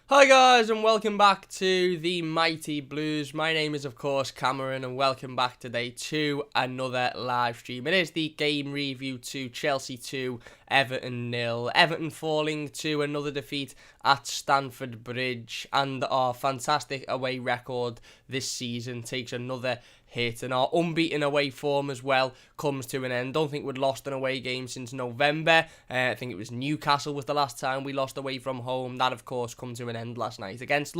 Hi guys and welcome back to the Mighty Blues. My name is of course Cameron and welcome back today to another live stream. It is the game review to Chelsea 2, Everton 0. Everton falling to another defeat at Stamford Bridge, and our fantastic away record this season takes another hit, and our unbeaten away form as well comes to an end. Don't think we'd lost an away game since November. I think it was Newcastle was the last time we lost away from home. That of course come to an end last night against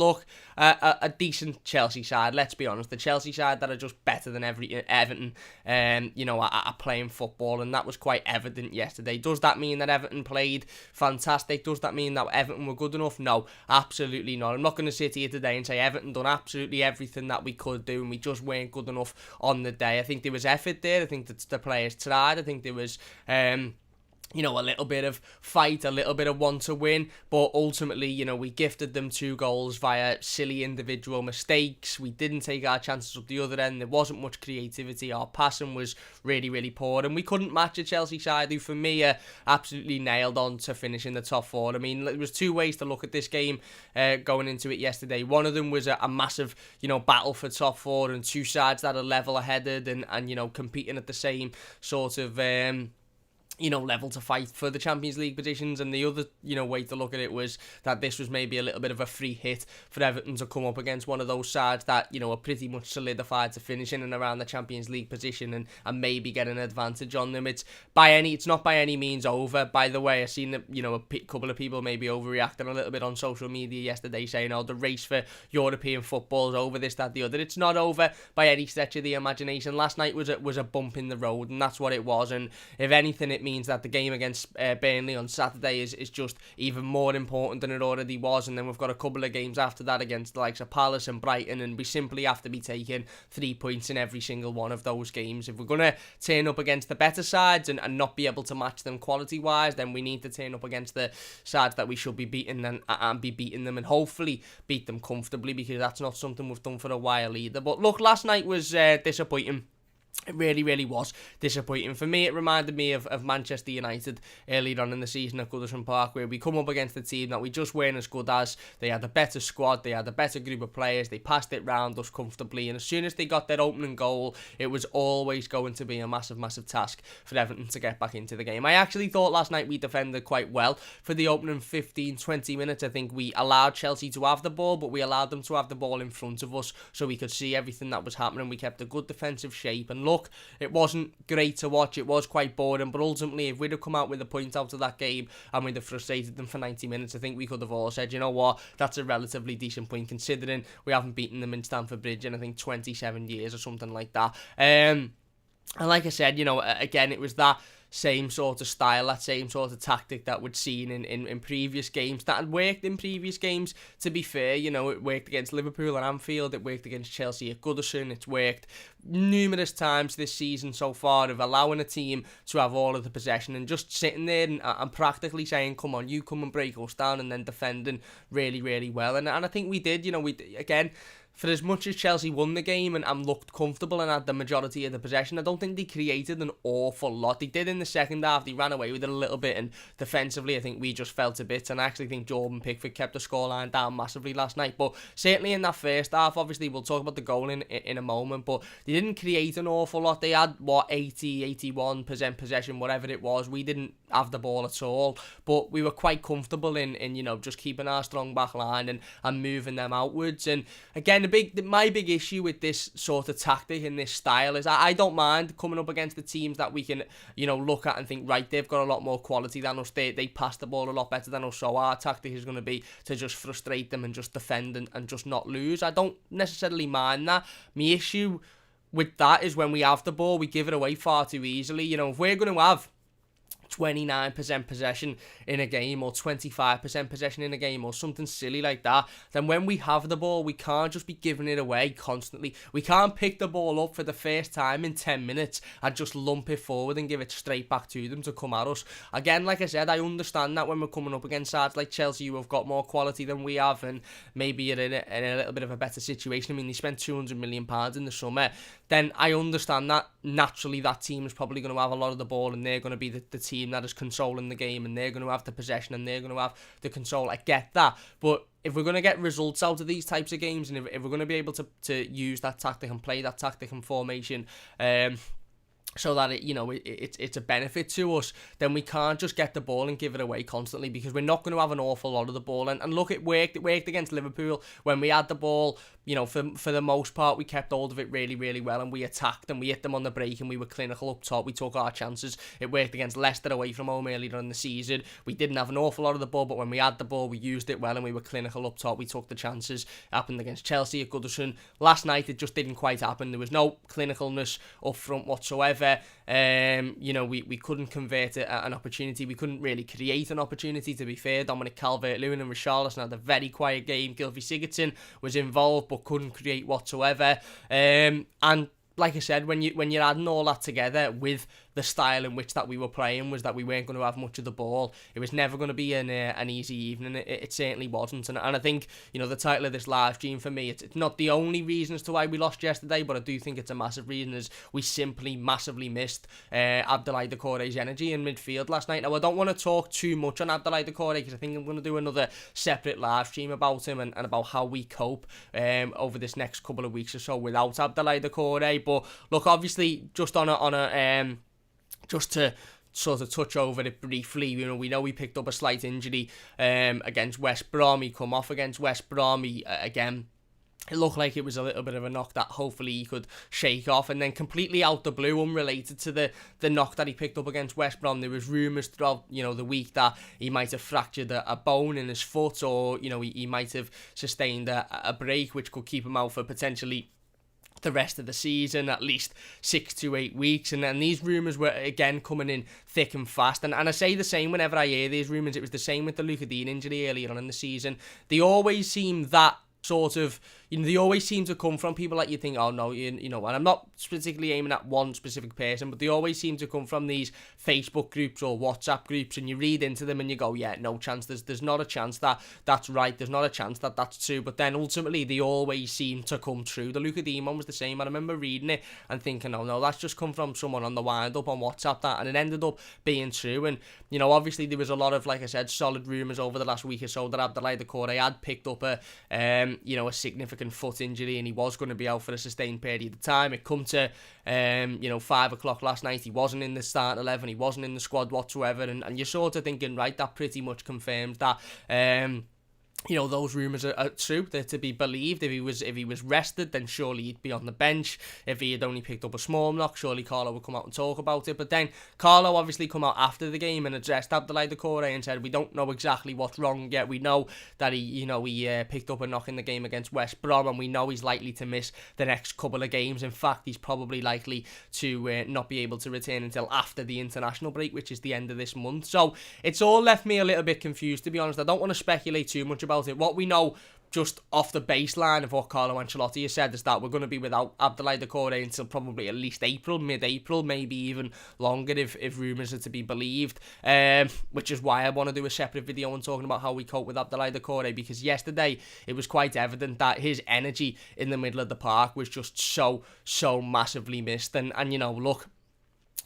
a decent Chelsea side. Let's be honest, the Chelsea side that are just better than Everton. Are playing football, and that was quite evident yesterday. Does that mean that Everton played fantastic? Does that mean that Everton were good enough? No, absolutely not. I'm not going to sit here today and say Everton done absolutely everything that we could do and we just weren't good enough on the day. I think there was effort there. I think that the players tried. I think there was a little bit of fight, a little bit of want to win, but ultimately, we gifted them 2 goals via silly individual mistakes. We didn't take our chances up the other end. There wasn't much creativity. Our passing was really, really poor, and we couldn't match a Chelsea side who, for me, are absolutely nailed on to finish in the top 4. I mean, there was 2 ways to look at this game going into it yesterday. One of them was a massive, battle for top 4, and 2 sides that are level headed and competing at the same sort of level to fight for the Champions League positions. And the other, way to look at it was that this was maybe a little bit of a free hit for Everton to come up against one of those sides that, are pretty much solidified to finish in and around the Champions League position and maybe get an advantage on them. It's not by any means over, by the way. I seen that, a couple of people maybe overreacting a little bit on social media yesterday saying, the race for European football is over, this, that, the other. It's not over by any stretch of the imagination. Last night was a bump in the road, and that's what it was. And if anything, it means that the game against Burnley on Saturday is just even more important than it already was. And then we've got a couple of games after that against the likes of Palace and Brighton, and we simply have to be taking 3 points in every single one of those games. If we're going to turn up against the better sides and not be able to match them quality-wise, then we need to turn up against the sides that we should be beating and be beating them, and hopefully beat them comfortably, because that's not something we've done for a while either. But look, last night was disappointing. It really, really was disappointing. For me, it reminded me of Manchester United earlier on in the season at Goodison Park, where we come up against a team that we just weren't as good as. They had a better squad, they had a better group of players, they passed it round us comfortably, and as soon as they got their opening goal, it was always going to be a massive, massive task for Everton to get back into the game. I actually thought last night we defended quite well for the opening 15-20 minutes. I think we allowed Chelsea to have the ball, but we allowed them to have the ball in front of us so we could see everything that was happening. We kept a good defensive shape, and look, it wasn't great to watch. It was quite boring, but ultimately, if we'd have come out with a point out of that game and we'd have frustrated them for 90 minutes, I think we could have all said, you know what, that's a relatively decent point considering we haven't beaten them in Stamford Bridge in, I think, 27 years or something like that. And like I said, again, it was that same sort of style, that same sort of tactic that we'd seen in previous games, that had worked in previous games, to be fair. It worked against Liverpool at Anfield, it worked against Chelsea at Goodison, it's worked numerous times this season so far, of allowing a team to have all of the possession and just sitting there and practically saying, come on, you come and break us down, and then defending really, really well. And I think we did, again, for as much as Chelsea won the game and looked comfortable and had the majority of the possession, I don't think they created an awful lot. They did in the second half. They ran away with it a little bit, and defensively I think we just felt a bit, and I actually think Jordan Pickford kept the scoreline down massively last night. But certainly in that first half, obviously we'll talk about the goal in a moment, but they didn't create an awful lot. They had, 81% possession, whatever it was. We didn't have the ball at all, but we were quite comfortable in just keeping our strong back line and moving them outwards. And again, my big issue with this sort of tactic and this style is I don't mind coming up against the teams that we can, look at and think, right, they've got a lot more quality than us, they pass the ball a lot better than us, so our tactic is going to be to just frustrate them and just defend and just not lose. I don't necessarily mind that. My issue with that is when we have the ball, we give it away far too easily. If we're going to have 29% possession in a game or 25% possession in a game or something silly like that, then when we have the ball, we can't just be giving it away constantly. We can't pick the ball up for the first time in 10 minutes and just lump it forward and give it straight back to them to come at us. Again, like I said, I understand that when we're coming up against sides like Chelsea who have got more quality than we have, and maybe you're in a little bit of a better situation. I mean, they spent £200 million in the summer then I understand that naturally that team is probably going to have a lot of the ball and they're going to be the team that is controlling the game and they're going to have the possession and they're going to have the control. I get that. But if we're going to get results out of these types of games and if we're going to be able to use that tactic and play that tactic and formation, so that it's a benefit to us, then we can't just get the ball and give it away constantly, because we're not going to have an awful lot of the ball. And look, it worked against Liverpool when we had the ball. For the most part, we kept hold of it really, really well, and we attacked and we hit them on the break and we were clinical up top. We took our chances. It worked against Leicester away from home earlier in the season. We didn't have an awful lot of the ball, but when we had the ball, we used it well and we were clinical up top. We took the chances. It happened against Chelsea at Goodison. Last night, it just didn't quite happen. There was no clinicalness up front whatsoever. We couldn't convert an opportunity. We couldn't really create an opportunity, to be fair. Dominic CalvertLewin and Richarlison had a very quiet game. Gylfi Sigurdsson was involved but couldn't create whatsoever. And like I said, when you're adding all that together with the style in which that we were playing, was that we weren't going to have much of the ball. It was never going to be an easy evening. It certainly wasn't. And I think, the title of this live stream for me, it's not the only reason as to why we lost yesterday, but I do think it's a massive reason, as we simply massively missed Abdoulayes Doucoure's energy in midfield last night. Now, I don't want to talk too much on Abdoulayes Doucoure, because I think I'm going to do another separate live stream about him and about how we cope over this next couple of weeks or so without Abdoulayes Doucoure. But look, obviously, just just to sort of touch over it briefly, we know he picked up a slight injury against West Brom. He come off against West Brom. Again, it looked like it was a little bit of a knock that hopefully he could shake off. And then completely out the blue, unrelated to the knock that he picked up against West Brom, there was rumours throughout the week that he might have fractured a bone in his foot, or he might have sustained a break which could keep him out for potentially the rest of the season, at least 6 to 8 weeks. And then these rumours were again coming in thick and fast, and I say the same whenever I hear these rumours. It was the same with the Luca Dean injury earlier on in the season. They always seem that sort of, they always seem to come from people that you think, oh no, and I'm not particularly aiming at one specific person, but they always seem to come from these Facebook groups or WhatsApp groups, and you read into them and you go, yeah, no chance, there's not a chance that that's right, there's not a chance that that's true, but then ultimately they always seem to come true. The Luca Dean one was the same. I remember reading it and thinking, oh no, that's just come from someone on the wind up on WhatsApp, and it ended up being true. And obviously there was a lot of, like I said, solid rumours over the last week or so that Abdoulayes Doucoure had picked up a significant foot injury, and he was going to be out for a sustained period of time. It come to 5 o'clock last night, he wasn't in the starting 11, he wasn't in the squad whatsoever, and you're sort of thinking, right, that pretty much confirms that those rumours are true. They're to be believed. If he was rested, then surely he'd be on the bench. If he had only picked up a small knock, surely Carlo would come out and talk about it. But then Carlo obviously come out after the game and addressed Abdoulayes Doucoure and said, we don't know exactly what's wrong yet. We know that he picked up a knock in the game against West Brom, and we know he's likely to miss the next couple of games. In fact, he's probably likely to not be able to return until after the international break, which is the end of this month. So it's all left me a little bit confused, to be honest. I don't want to speculate too much about it. What we know just off the baseline of what Carlo Ancelotti has said is that we're going to be without Abdoulayes Doucoure until probably at least April, mid-April, maybe even longer if rumours are to be believed, which is why I want to do a separate video on talking about how we cope with Abdoulayes Doucoure, because yesterday it was quite evident that his energy in the middle of the park was just so massively missed. And look,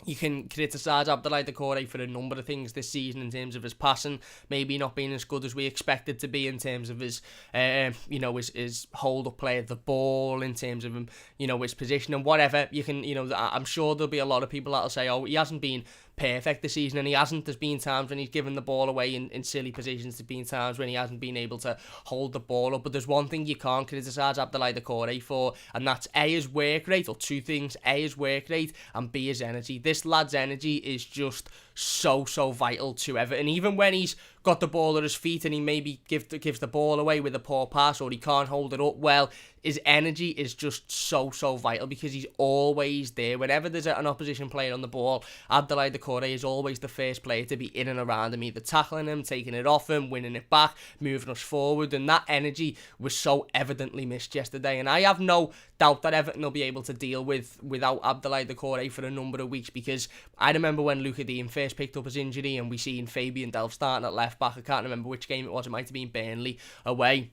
you can criticise Abdoulayes Doucoure for a number of things this season in terms of his passing, maybe not being as good as we expected to be, in terms of his, his hold-up play of the ball, in terms of him, his position and whatever. You can, I'm sure there'll be a lot of people that'll say, oh, he hasn't been perfect this season, and he hasn't. There's been times when he's given the ball away in silly positions. There's been times when he hasn't been able to hold the ball up. But there's one thing you can't criticise Abdoulayes Doucoure for, and that's A, his work rate, or two things: A, his work rate, and B, his energy. This lad's energy is just so vital to Everton. Even when he's got the ball at his feet and he maybe gives the ball away with a poor pass, or he can't hold it up well, his energy is just so vital, because he's always there. Whenever there's an opposition player on the ball, Abdoulayes Doucoure is always the first player to be in and around him, either tackling him, taking it off him, winning it back, moving us forward. And that energy was so evidently missed yesterday, and I have no doubt that Everton will be able to deal without Abdoulayes Doucoure for a number of weeks, because I remember when Luca Dean first picked up his injury and we seen Fabian Delph starting at left back. I can't remember which game it was. It might have been Burnley away.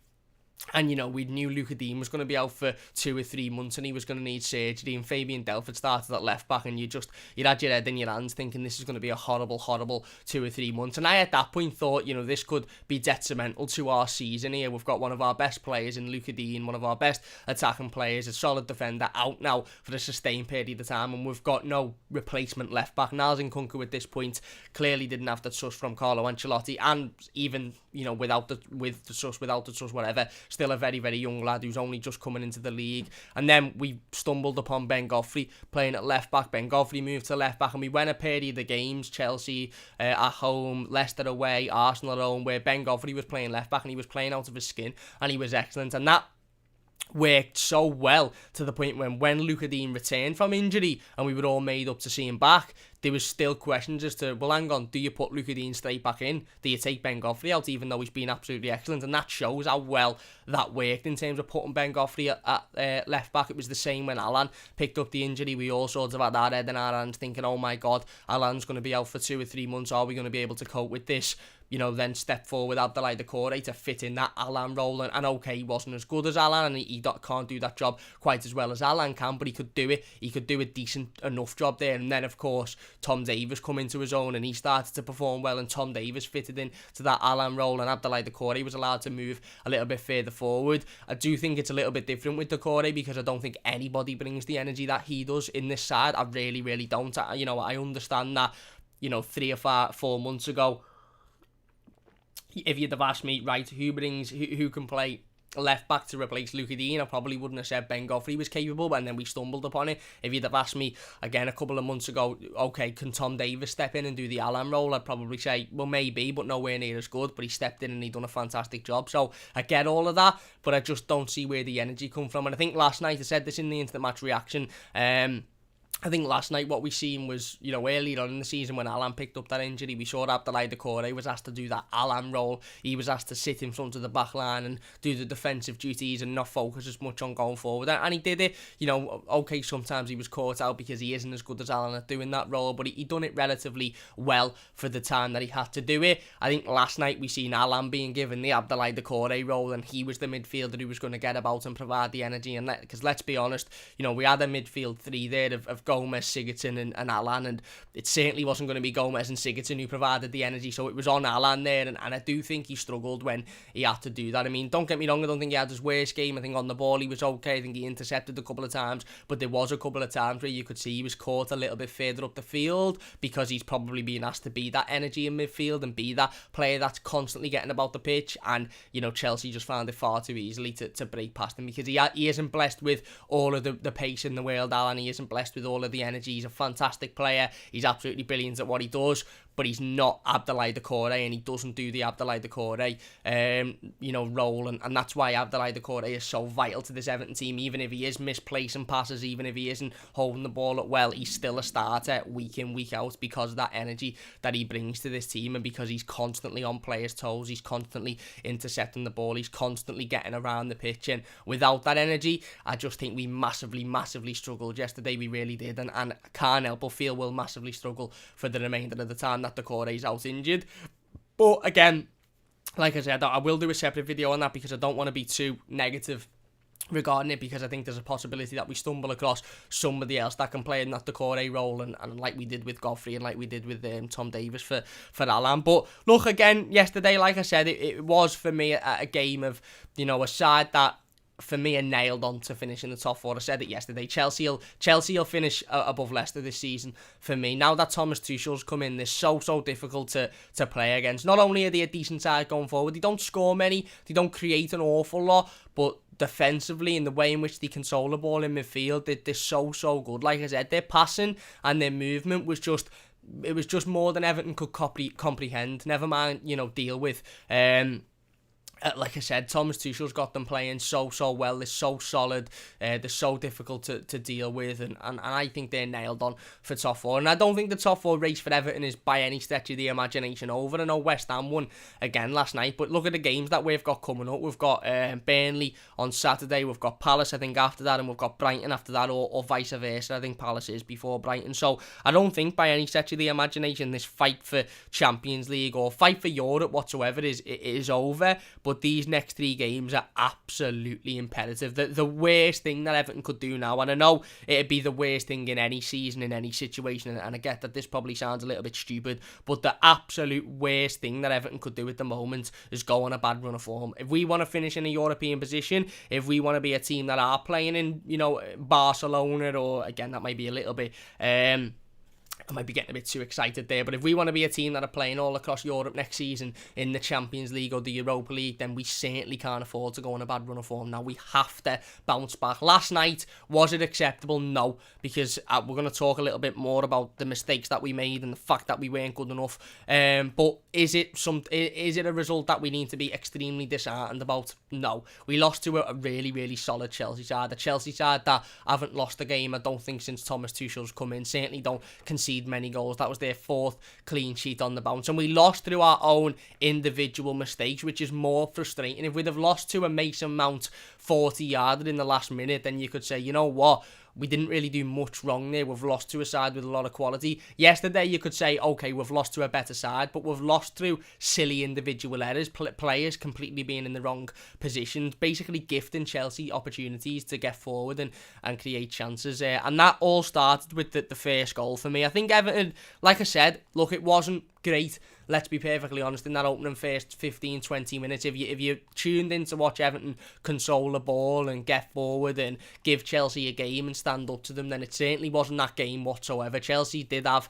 And, you know, we knew Luca Dean was going to be out for 2 or 3 months and he was going to need surgery, and Fabian Delph started at left back, and you'd had your head in your hands thinking this is going to be a horrible, horrible 2 or 3 months. And I at that point thought, you know, this could be detrimental to our season here. We've got one of our best players in Luca Dean, one of our best attacking players, a solid defender, out now for a sustained period of time, and we've got no replacement left back. Niles Nkunku at this point clearly didn't have the trust from Carlo Ancelotti, and even, you know, without the trust, whatever, still a very, very young lad who's only just coming into the league. And then we stumbled upon Ben Godfrey playing at left back. Ben Godfrey moved to left back, and we went a period of games, Chelsea at home, Leicester away, Arsenal at home, where Ben Godfrey was playing left back and he was playing out of his skin and he was excellent. And that worked so well to the point when Luca Dean returned from injury and we were all made up to see him back, there was still questions as to, well, hang on, do you put Luca Dean straight back in? Do you take Ben Godfrey out, even though he's been absolutely excellent? And that shows how well that worked in terms of putting Ben Godfrey at left back. It was the same when Alan picked up the injury. We all sort of had our head in our hands thinking, oh my God, Alan's going to be out for 2 or 3 months. Are we going to be able to cope with this? You know, then step forward Abdoulayes Doucoure to fit in that Alan role. And okay, he wasn't as good as Alan, and he can't do that job quite as well as Alan can, but he could do it. He could do a decent enough job there. And then, of course, Tom Davies come into his own, and he started to perform well, and Tom Davies fitted in to that Alan role, and Abdoulayes Doucoure was allowed to move a little bit further forward. I do think it's a little bit different with Doucoure, because I don't think anybody brings the energy that he does in this side. I really, really don't. You know, I understand that, you know, 3 or 4 months ago, if you'd have asked me, right, who can play left back to replace Luca Dean, I probably wouldn't have said Ben Godfrey was capable, and then we stumbled upon it. If you'd have asked me again a couple of months ago, okay, can Tom Davies step in and do the Alan role, I'd probably say, well, maybe, but nowhere near as good. But he stepped in and he done a fantastic job. So I get all of that, but I just don't see where the energy come from. And I think last night, I said this in the instant match reaction, I think last night what we seen was, you know, earlier on in the season when Alan picked up that injury, we saw Abdoulayes Doucoure was asked to do that Alan role. He was asked to sit in front of the back line and do the defensive duties and not focus as much on going forward. And he did it. You know, okay, sometimes he was caught out because he isn't as good as Alan at doing that role, but he done it relatively well for the time that he had to do it. I think last night we seen Alan being given the Abdoulayes Doucoure role, and he was the midfielder who was going to get about and provide the energy. And because let's be honest, you know, we had a midfield three there of Gomez, Sigurdsson and Alan, and it certainly wasn't going to be Gomez and Sigurdsson who provided the energy, so it was on Alan there, and I do think he struggled when he had to do that. I mean, don't get me wrong, I don't think he had his worst game. I think on the ball he was okay. I think he intercepted a couple of times, but there was a couple of times where you could see he was caught a little bit further up the field because he's probably being asked to be that energy in midfield and be that player that's constantly getting about the pitch, and, you know, Chelsea just found it far too easily to break past him because he isn't blessed with all of the pace in the world, Alan. He isn't blessed with all of the energy. He's a fantastic player. He's absolutely brilliant at what he does, but he's not Abdoulayes Doucoure, and he doesn't do the Abdoulayes Doucoure, you know, role, and that's why Abdoulayes Doucoure is so vital to this Everton team. Even if he is misplacing passes, even if he isn't holding the ball up well, he's still a starter week in, week out because of that energy that he brings to this team, and because he's constantly on players' toes, he's constantly intercepting the ball, he's constantly getting around the pitch, and without that energy, I just think we massively struggled yesterday. We really did, and can't help but feel we'll massively struggle for the remainder of the time that Doucoure is out injured. But again, like I said, I will do a separate video on that because I don't want to be too negative regarding it, because I think there's a possibility that we stumble across somebody else that can play in that Doucoure role, and like we did with Godfrey and like we did with Tom Davies for Alan. But look, again, yesterday, like I said, it was for me a game of, you know, a side that for me are nailed on to finish in the top four. I said it yesterday. Chelsea will finish above Leicester this season for me. Now that Thomas Tuchel's come in, they're so difficult to play against. Not only are they a decent side going forward, they don't score many, they don't create an awful lot, but defensively, in the way in which they control the ball in midfield, they're so good. Like I said, their passing and their movement was just, it was just more than Everton could comprehend. Never mind, you know, deal with. Like I said, Thomas Tuchel's got them playing so well. They're so solid. They're so difficult to deal with, and I think they're nailed on for top four. And I don't think the top four race for Everton is by any stretch of the imagination over. I know West Ham won again last night, but look at the games that we've got coming up. We've got Burnley on Saturday. We've got Palace, I think, after that, and we've got Brighton after that, or vice versa. I think Palace is before Brighton. So I don't think by any stretch of the imagination this fight for Champions League or fight for Europe whatsoever is over. But but these next 3 games are absolutely imperative. The worst thing that Everton could do now, and I know it'd be the worst thing in any season, in any situation, and I get that this probably sounds a little bit stupid, but the absolute worst thing that Everton could do at the moment is go on a bad run of form. If we want to finish in a European position, if we want to be a team that are playing in, Barcelona, or again, that might be a little bit, I might be getting a bit too excited there, but if we want to be a team that are playing all across Europe next season in the Champions League or the Europa League, then we certainly can't afford to go on a bad run of form. Now, we have to bounce back. Last night, was it acceptable? No, because we're going to talk a little bit more about the mistakes that we made and the fact that we weren't good enough. But is it a result that we need to be extremely disheartened about? No. We lost to a really, really solid Chelsea side. The Chelsea side that haven't lost a game, I don't think, since Thomas Tuchel's come in. Certainly don't concede many goals. That was their 4th clean sheet on the bounce, and we lost through our own individual mistakes, which is more frustrating. If we'd have lost to a Mason Mount 40-yarder in the last minute, then you could say, you know what, we didn't really do much wrong there. We've lost to a side with a lot of quality. Yesterday, you could say, okay, we've lost to a better side, but we've lost through silly individual errors, players completely being in the wrong positions, basically gifting Chelsea opportunities to get forward and create chances. And that all started with the first goal for me. I think Everton, like I said, look, it wasn't great. Let's be perfectly honest, in that opening first 15-20 minutes, if you tuned in to watch Everton control the ball and get forward and give Chelsea a game and stand up to them, then it certainly wasn't that game whatsoever. Chelsea did have,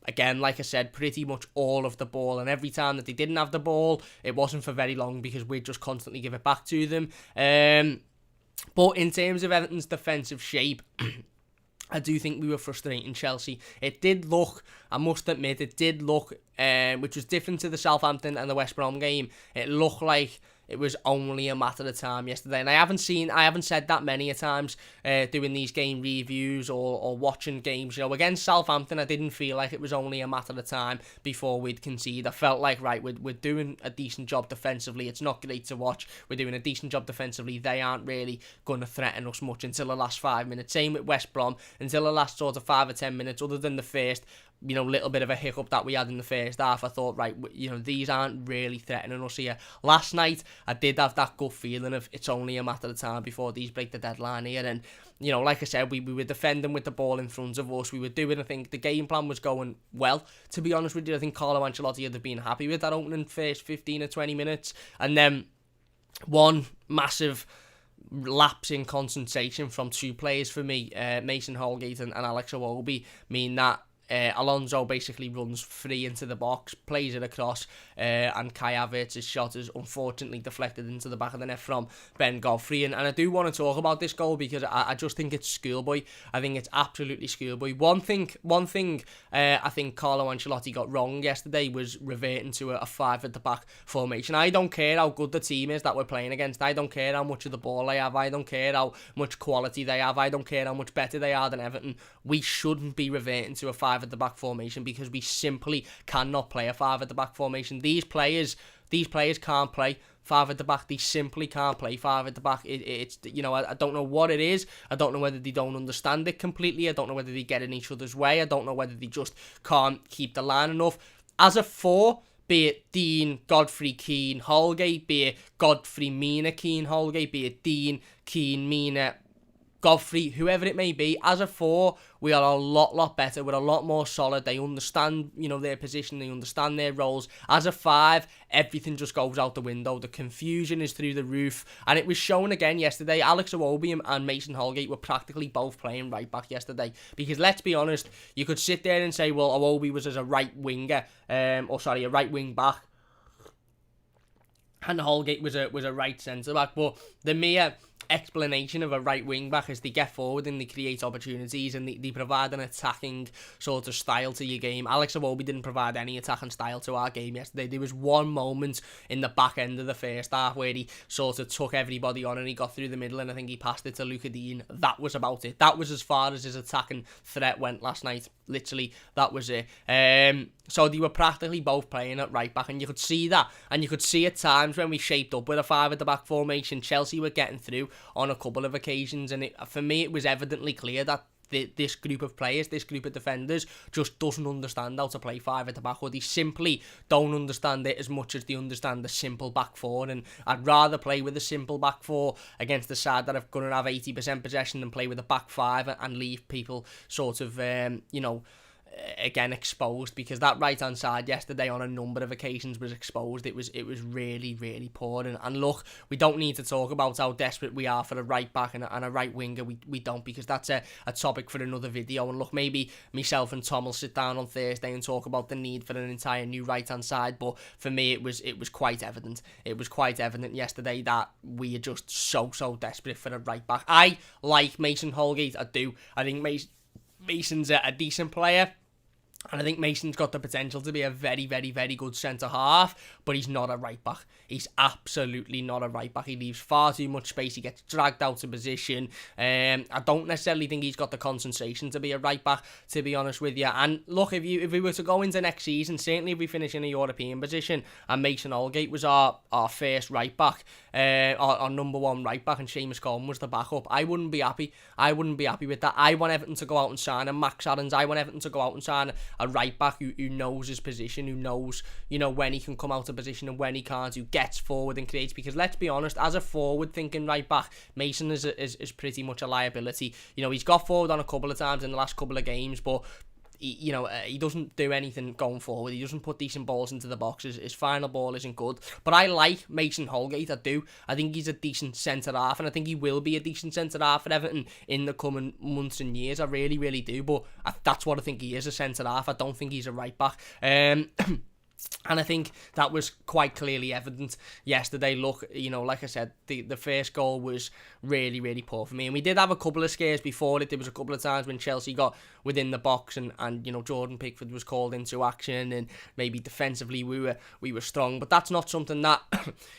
again, like I said, pretty much all of the ball, and every time that they didn't have the ball, it wasn't for very long because we'd just constantly give it back to them. But in terms of Everton's defensive shape, I do think we were frustrating Chelsea. It did look, I must admit, which was different to the Southampton and the West Brom game. It looked like it was only a matter of time yesterday, and I haven't said that many a times doing these game reviews or watching games. Against Southampton, I didn't feel like it was only a matter of time before we'd concede. I felt like, right, we're doing a decent job defensively. It's not great to watch. We're doing a decent job defensively. They aren't really going to threaten us much until the last 5 minutes. Same with West Brom, until the last sort of 5 or 10 minutes, other than the first little bit of a hiccup that we had in the first half. I thought, right, these aren't really threatening us here. Last night, I did have that gut feeling of it's only a matter of time before these break the deadline here. And, like I said, we were defending with the ball in front of us. We were doing, I think, the game plan was going well, to be honest with you. I think Carlo Ancelotti would have been happy with that opening first 15 or 20 minutes. And then one massive lapse in concentration from 2 players for me, Mason Holgate and Alex Iwobi, mean that Alonso basically runs free into the box, plays it across, and Kai Havertz's shot is unfortunately deflected into the back of the net from Ben Godfrey. And I do want to talk about this goal because I just think it's schoolboy. I think it's absolutely schoolboy. One thing I think Carlo Ancelotti got wrong yesterday was reverting to a 5 at the back formation. I don't care how good the team is that we're playing against. I don't care how much of the ball they have. I don't care how much quality they have. I don't care how much better they are than Everton. We shouldn't be reverting to a 5 at the back formation because we simply cannot play a 5 at the back formation. These players can't play 5 at the back. They simply can't play 5 at the back. It's I don't know what it is. I don't know whether they don't understand it completely. I don't know whether they get in each other's way. I don't know whether they just can't keep the line enough. As a 4, be it Dean, Godfrey, Keane, Holgate, be it Godfrey, Mina, Keane, Holgate, be it Dean, Keane, Mina, Godfrey, whoever it may be, as a 4, we are a lot better. We're a lot more solid. They understand, their position. They understand their roles. As a 5, everything just goes out the window. The confusion is through the roof. And it was shown again yesterday. Alex Iwobi and Mason Holgate were practically both playing right back yesterday. Because let's be honest, you could sit there and say, well, Iwobi was as a right winger, a right wing back, and Holgate was a right centre back. But the mere explanation of a right wing back is they get forward and they create opportunities and they provide an attacking sort of style to your game. Alex Iwobi didn't provide any attacking style to our game yesterday. There was one moment in the back end of the first half where he sort of took everybody on and he got through the middle and I think he passed it to Luca Dean. That was about it. That was as far as his attacking threat went last night. Literally, that was it. So they were practically both playing at right back, and you could see that. And you could see at times when we shaped up with a 5 at the back formation, Chelsea were getting through on a couple of occasions, and for me it was evidently clear that this group of players, this group of defenders, just doesn't understand how to play five at the back, or they simply don't understand it as much as they understand the simple back four. And I'd rather play with a simple back four against the side that are going to have 80% possession than play with a back five and leave people sort of, again exposed, because that right hand side yesterday on a number of occasions was exposed. It was really, really poor. And look, we don't need to talk about how desperate we are for a right back and a right winger. We don't, because that's a topic for another video. And look, maybe myself and Tom will sit down on Thursday and talk about the need for an entire new right hand side. But for me, it was quite evident. It was quite evident yesterday that we are just so desperate for a right back. I like Mason Holgate. I do. I think Mason's a decent player. And I think Mason's got the potential to be a very, very, very good centre-half, but he's not a right-back. He's absolutely not a right-back. He leaves far too much space. He gets dragged out of position. I don't necessarily think he's got the concentration to be a right-back, to be honest with you. And look, if we were to go into next season, certainly if we finish in a European position, and Mason Holgate was our first right-back, our number one right-back, and Seamus Coleman was the backup, I wouldn't be happy. I wouldn't be happy with that. I want Everton to go out and sign a Max Aarons. I want Everton to go out and sign a right back who knows his position, who knows, when he can come out of position and when he can't, who gets forward and creates. Because let's be honest, as a forward thinking right back, Mason is pretty much a liability. He's got forward on a couple of times in the last couple of games, but he doesn't do anything going forward. He doesn't put decent balls into the boxes. His final ball isn't good. But I like Mason Holgate, I do. I think he's a decent centre-half, and I think he will be a decent centre-half for Everton in the coming months and years. I really, really do. But that's what I think he is, a centre-half. I don't think he's a right-back. And I think that was quite clearly evident yesterday. Look, like I said, the first goal was really, really poor for me. And we did have a couple of scares before it. There was a couple of times when Chelsea got within the box and Jordan Pickford was called into action, and maybe defensively we were strong. But that's not something that,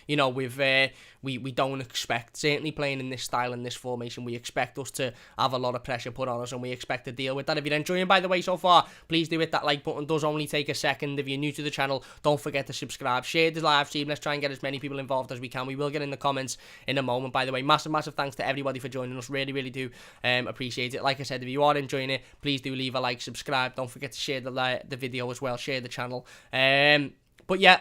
we don't expect. Certainly playing in this style, in this formation, we expect us to have a lot of pressure put on us, and we expect to deal with that. If you're enjoying, by the way, so far, please do hit that like button. It does only take a second. If you're new to the channel, don't forget to subscribe, share the live stream. Let's try and get as many people involved as we can. We will get in the comments in a moment. By the way, massive thanks to everybody for joining us. Really, really do appreciate it. Like I said, if you are enjoying it, please do leave a like, subscribe. Don't forget to share the video as well. Share the channel. But yeah,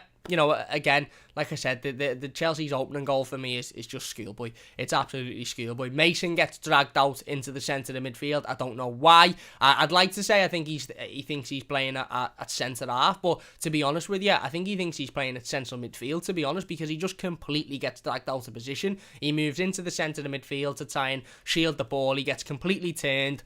again, like I said, the Chelsea's opening goal for me is just schoolboy. It's absolutely schoolboy. Mason gets dragged out into the centre of midfield. I don't know why. I'd like to say I think he thinks he's playing at centre half, but to be honest with you, I think he thinks he's playing at central midfield, to be honest, because he just completely gets dragged out of position. He moves into the centre of midfield to try and shield the ball. He gets completely turned.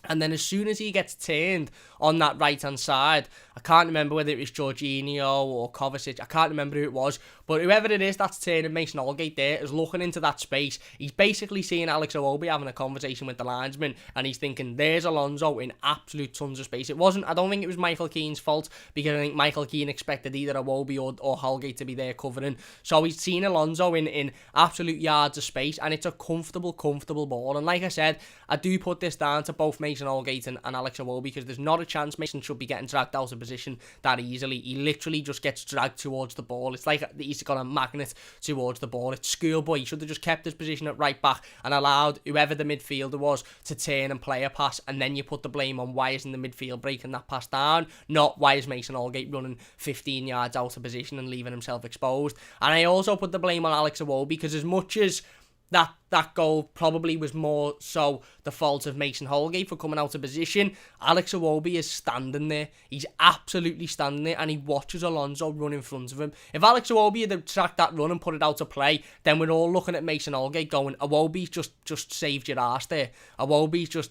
And then as soon as he gets turned on that right-hand side, I can't remember whether it was Jorginho or Kovacic, I can't remember who it was, but whoever it is that's turning Mason Holgate there is looking into that space. He's basically seeing Alex Iwobi having a conversation with the linesman, and he's thinking, there's Alonso in absolute tons of space. I don't think it was Michael Keane's fault, because I think Michael Keane expected either Iwobi or Holgate to be there covering. So he's seen Alonso in absolute yards of space, and it's a comfortable ball. And like I said, I do put this down to both Mason Holgate and Alex Iwobi, because there's not a chance Mason should be getting dragged out of position that easily. He literally just gets dragged towards the ball. It's like he's got a magnet towards the ball. It's schoolboy. He should have just kept his position at right back and allowed whoever the midfielder was to turn and play a pass, and then you put the blame on why isn't the midfield breaking that pass down, not why is Mason Holgate running 15 yards out of position and leaving himself exposed. And I also put the blame on Alex Iwobi, because as much as that goal probably was more so the fault of Mason Holgate for coming out of position, Alex Iwobi is standing there. He's absolutely standing there, and he watches Alonso run in front of him. If Alex Iwobi had tracked that run and put it out to play, then we're all looking at Mason Holgate going, Iwobi's just saved your arse there. Iwobi's just,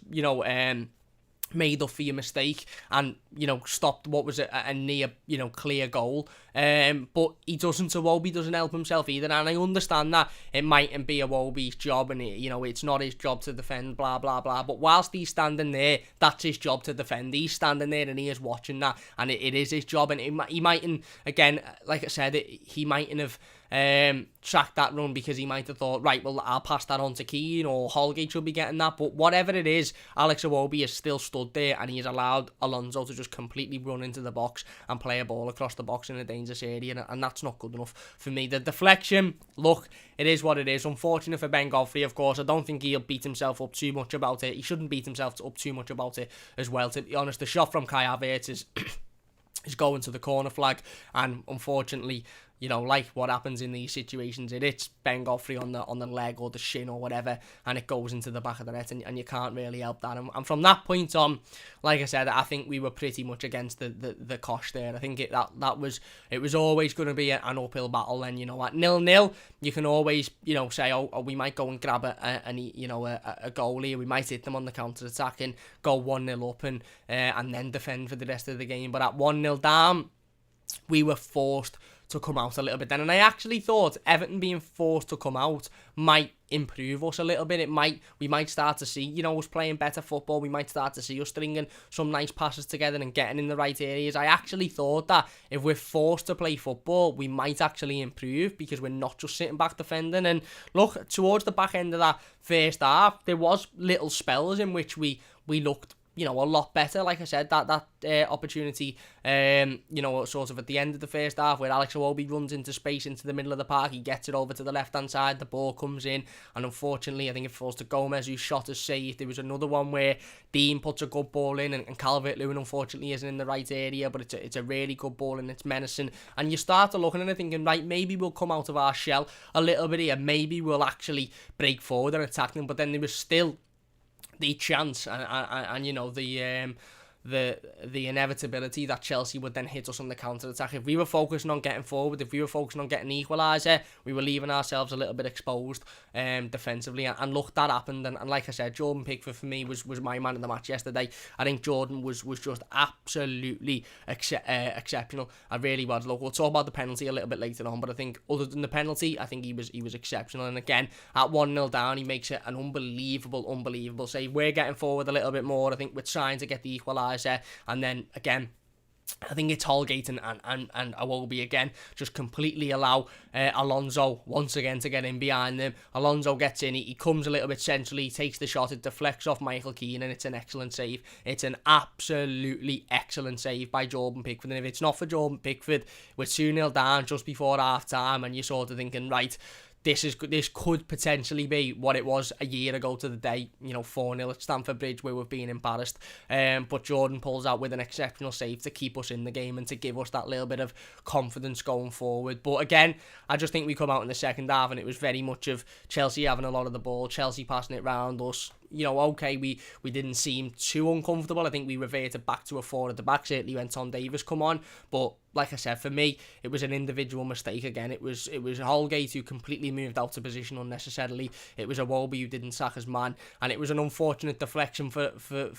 made up for your mistake and, stopped what was a near, clear goal. But he doesn't. Iwobi doesn't help himself either. And I understand that it mightn't be Iwobi's job, and it's not his job to defend, blah, blah, blah. But whilst he's standing there, that's his job to defend. He's standing there and he is watching that, and it is his job. And he mightn't, again, like I said, he mightn't have track that run because he might have thought, right, well, I'll pass that on to Keane or Holgate should be getting that. But whatever it is, Alex Iwobi has still stood there and he has allowed Alonso to just completely run into the box and play a ball across the box in a dangerous area, and that's not good enough for me. The deflection, look, it is what it is. Unfortunate for Ben Godfrey, of course. I don't think he'll beat himself up too much about it. He shouldn't beat himself up too much about it as well, to be honest. The shot from Kai Havertz is going to the corner flag, and unfortunately, you know, like what happens in these situations, it hits Ben Godfrey on the leg or the shin or whatever, and it goes into the back of the net, and you can't really help that. And from that point on, like I said, I think we were pretty much against the cosh there. I think it was always going to be an uphill battle. And you know, at 0-0, you can always, you know, say, oh, we might go and grab a goal here. We might hit them on the counter attack and go 1-0 up and then defend for the rest of the game. But at 1-0 down, we were forced to come out a little bit then, and I actually thought Everton being forced to come out might improve us a little bit. We might start to see, you know, us playing better football. We might start to see us stringing some nice passes together and getting in the right areas. I actually thought that if we're forced to play football, we might actually improve because we're not just sitting back defending. And look, towards the back end of that first half, there was little spells in which we looked, you know, a lot better. Like I said, that opportunity, you know, sort of at the end of the first half where Alex Iwobi runs into space into the middle of the park, he gets it over to the left-hand side, the ball comes in, and unfortunately, I think it falls to Gomez, whose shot is saved. There was another one where Dean puts a good ball in, and Calvert-Lewin unfortunately isn't in the right area, but it's a really good ball and it's menacing. And you start to look at it thinking, right, maybe we'll come out of our shell a little bit here, maybe we'll actually break forward and attack them. But then there was still the chance and you know, the inevitability that Chelsea would then hit us on the counter-attack. If we were focusing on getting forward, if we were focusing on getting an equaliser, we were leaving ourselves a little bit exposed defensively. And look, that happened. And like I said, Jordan Pickford for me was my man of the match yesterday. I think Jordan was just absolutely exceptional. I really was. Look, we'll talk about the penalty a little bit later on, but I think other than the penalty, I think he was exceptional. And again, at 1-0 down, he makes it an unbelievable save. We're getting forward a little bit more. I think we're trying to get the equaliser. And then again, I think it's Holgate and Iwobi again just completely allow Alonso once again to get in behind them. Alonso gets in, he comes a little bit centrally, he takes the shot, it deflects off Michael Keane, and it's an excellent save. It's an absolutely excellent save by Jordan Pickford. And if it's not for Jordan Pickford, we're 2-0 down just before half time, and you're sort of thinking, right, this could potentially be what it was a year ago to the day, you know, 4-0 at Stamford Bridge where we've been embarrassed. But Jordan pulls out with an exceptional save to keep us in the game and to give us that little bit of confidence going forward. But again, I just think we come out in the second half and it was very much of Chelsea having a lot of the ball, Chelsea passing it round us. You know, okay, we didn't seem too uncomfortable. I think we reverted back to a 4 at the back, certainly when Tom Davies come on. But like I said, for me, it was an individual mistake again. It was Holgate who completely moved out of position unnecessarily. It was Iwobi who didn't sack his man, and it was an unfortunate deflection for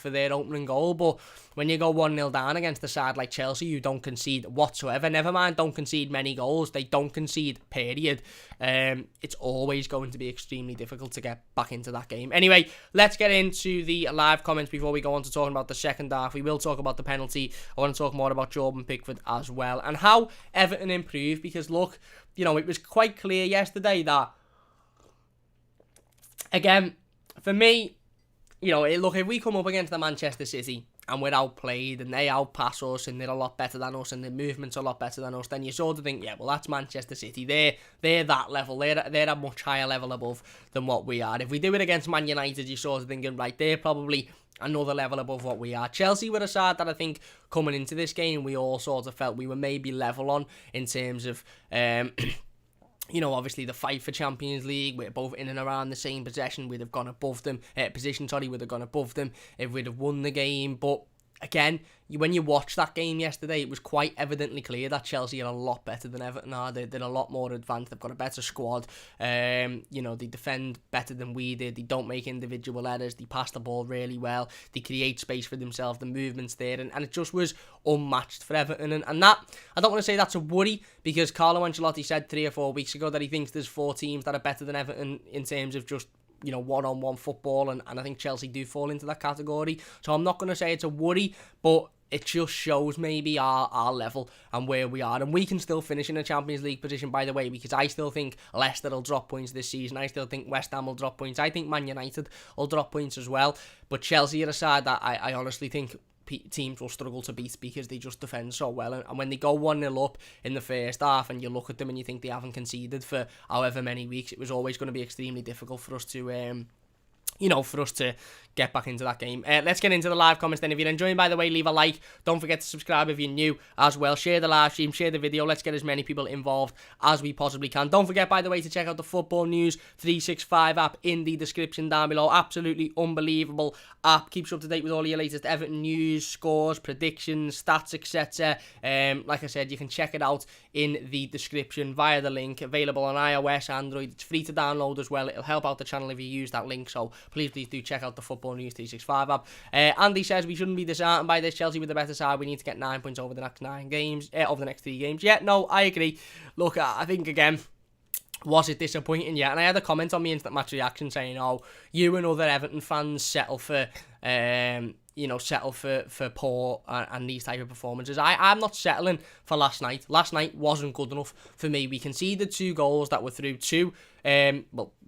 their opening goal. But when you go 1-0 down against a side like Chelsea, who don't concede whatsoever, never mind don't concede many goals, they don't concede, period, it's always going to be extremely difficult to get back into that game. Anyway, let's get into the live comments before we go on to talking about the second half. We will talk about the penalty. I want to talk more about Jordan Pickford as well, and how Everton improved, because look, you know, it was quite clear yesterday that, again, for me, you know, look, if we come up against the Manchester City and we're outplayed and they outpass us and they're a lot better than us and their movement's a lot better than us, then you sort of think, yeah, well, that's Manchester City. They're that level. They're a much higher level above than what we are. If we do it against Man United, you're sort of thinking, right, they're probably another level above what we are. Chelsea were a side that I think coming into this game, we all sort of felt we were maybe level on in terms of, you know, obviously the fight for Champions League. We're both in and around the same position. We'd have gone above them. We'd have gone above them if we'd have won the game. But again, when you watch that game yesterday, it was quite evidently clear that Chelsea are a lot better than Everton are. They're a lot more advanced. They've got a better squad. You know, they defend better than we did. They don't make individual errors. They pass the ball really well. They create space for themselves. The movement's there. And it just was unmatched for Everton. And that, I don't want to say that's a worry, because Carlo Ancelotti said 3 or 4 weeks ago that he thinks there's 4 teams that are better than Everton in terms of just, you know, one-on-one football, and I think Chelsea do fall into that category. So I'm not going to say it's a worry, but it just shows maybe our level and where we are. And we can still finish in a Champions League position, by the way, because I still think Leicester will drop points this season. I still think West Ham will drop points. I think Man United will drop points as well. But Chelsea are a side that I honestly think teams will struggle to beat because they just defend so well. And when they go 1-0 up in the first half and you look at them and you think they haven't conceded for however many weeks, it was always going to be extremely difficult for us to... for us to get back into that game. Let's get into the live comments then. If you're enjoying, by the way, leave a like. Don't forget to subscribe if you're new as well. Share the live stream, share the video. Let's get as many people involved as we possibly can. Don't forget, by the way, to check out the Football News 365 app in the description down below. Absolutely unbelievable app. Keeps you up to date with all your latest Everton news, scores, predictions, stats, etc. Like I said, you can check it out in the description via the link. Available on iOS, Android. It's free to download as well. It'll help out the channel if you use that link. So please do check out the Football News 365 app. Andy says we shouldn't be disheartened by this. Chelsea with the better side. We need to get 9 points over the next 9 games. Over the next 3 games. Yeah, no, I agree. Look, I think again, was it disappointing? Yeah, and I had a comment on my instant match reaction saying, "Oh, you and other Everton fans settle for poor and these type of performances." I'm not settling for last night. Last night wasn't good enough for me. We conceded 2 goals that were through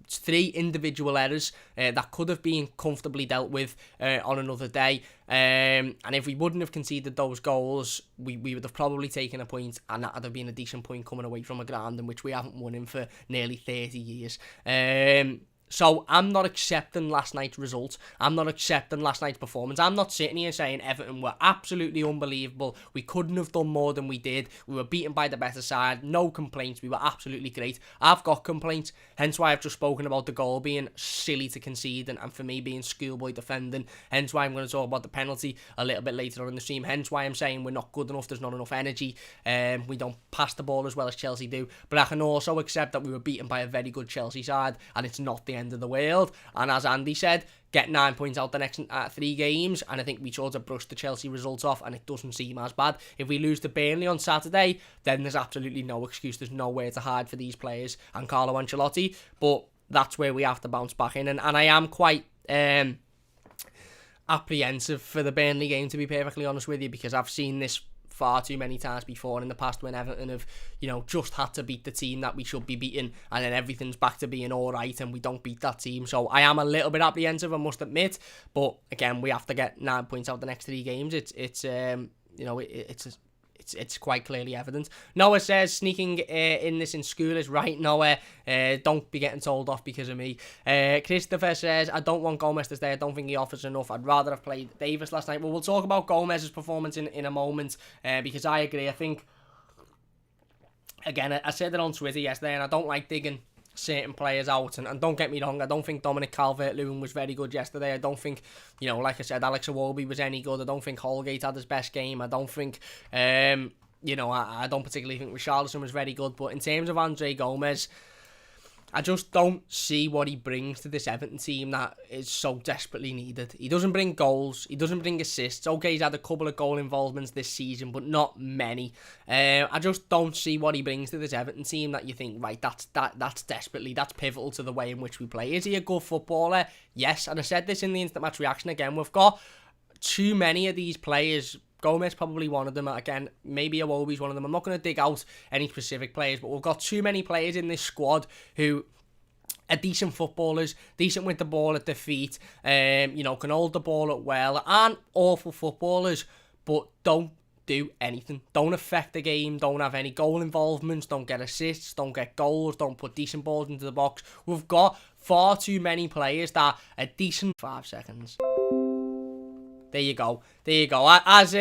3 individual errors that could have been comfortably dealt with on another day. And if we wouldn't have conceded those goals, we would have probably taken a point, and that would have been a decent point coming away from a ground in which we haven't won in for nearly 30 years. So I'm not accepting last night's result. I'm not accepting last night's performance. I'm not sitting here saying Everton were absolutely unbelievable. We couldn't have done more than we did. We were beaten by the better side. No complaints. We were absolutely great. I've got complaints, hence why I've just spoken about the goal being silly to concede and for me being schoolboy defending. Hence why I'm going to talk about the penalty a little bit later on in the stream. Hence why I'm saying we're not good enough. There's not enough energy. We don't pass the ball as well as Chelsea do. But I can also accept that we were beaten by a very good Chelsea side, and it's not the end of the world. And as Andy said, get 9 points out the next 3 games, and I think we sort of brushed the Chelsea results off, and it doesn't seem as bad. If we lose to Burnley on Saturday, then there's absolutely no excuse. There's nowhere to hide for these players and Carlo Ancelotti, but that's where we have to bounce back in, and I am quite apprehensive for the Burnley game, to be perfectly honest with you, because I've seen this far too many times before in the past when Everton have, just had to beat the team that we should be beating, and then everything's back to being alright and we don't beat that team. So I am a little bit apprehensive, I must admit, but again, we have to get 9 points out the next 3 games. It's quite clearly evident. Noah says sneaking in this in school is right. Noah, don't be getting told off because of me. Christopher says, I don't want Gomez to stay. I don't think he offers enough. I'd rather have played Davis last night. Well, we'll talk about Gomez's performance in a moment, because I agree. I think, again, I said it on Twitter yesterday, and I don't like digging certain players out, and don't get me wrong, I don't think Dominic Calvert-Lewin was very good yesterday. I don't think, like I said, Alex Iwobi was any good. I don't think Holgate had his best game. I don't think, I don't particularly think Richarlison was very good. But in terms of Andr Gomez, I just don't see what he brings to this Everton team that is so desperately needed. He doesn't bring goals. He doesn't bring assists. Okay, he's had a couple of goal involvements this season, but not many. I just don't see what he brings to this Everton team that you think, right, that's pivotal to the way in which we play. Is he a good footballer? Yes, and I said this in the instant match reaction again. We've got too many of these players. Gomez probably one of them. Again, maybe Iwobi's one of them. I'm not going to dig out any specific players, but we've got too many players in this squad who are decent footballers, decent with the ball at their feet, can hold the ball up well, aren't awful footballers, but don't do anything. Don't affect the game, don't have any goal involvements, don't get assists, don't get goals, don't put decent balls into the box. We've got far too many players that are decent. 5 seconds. There you go. As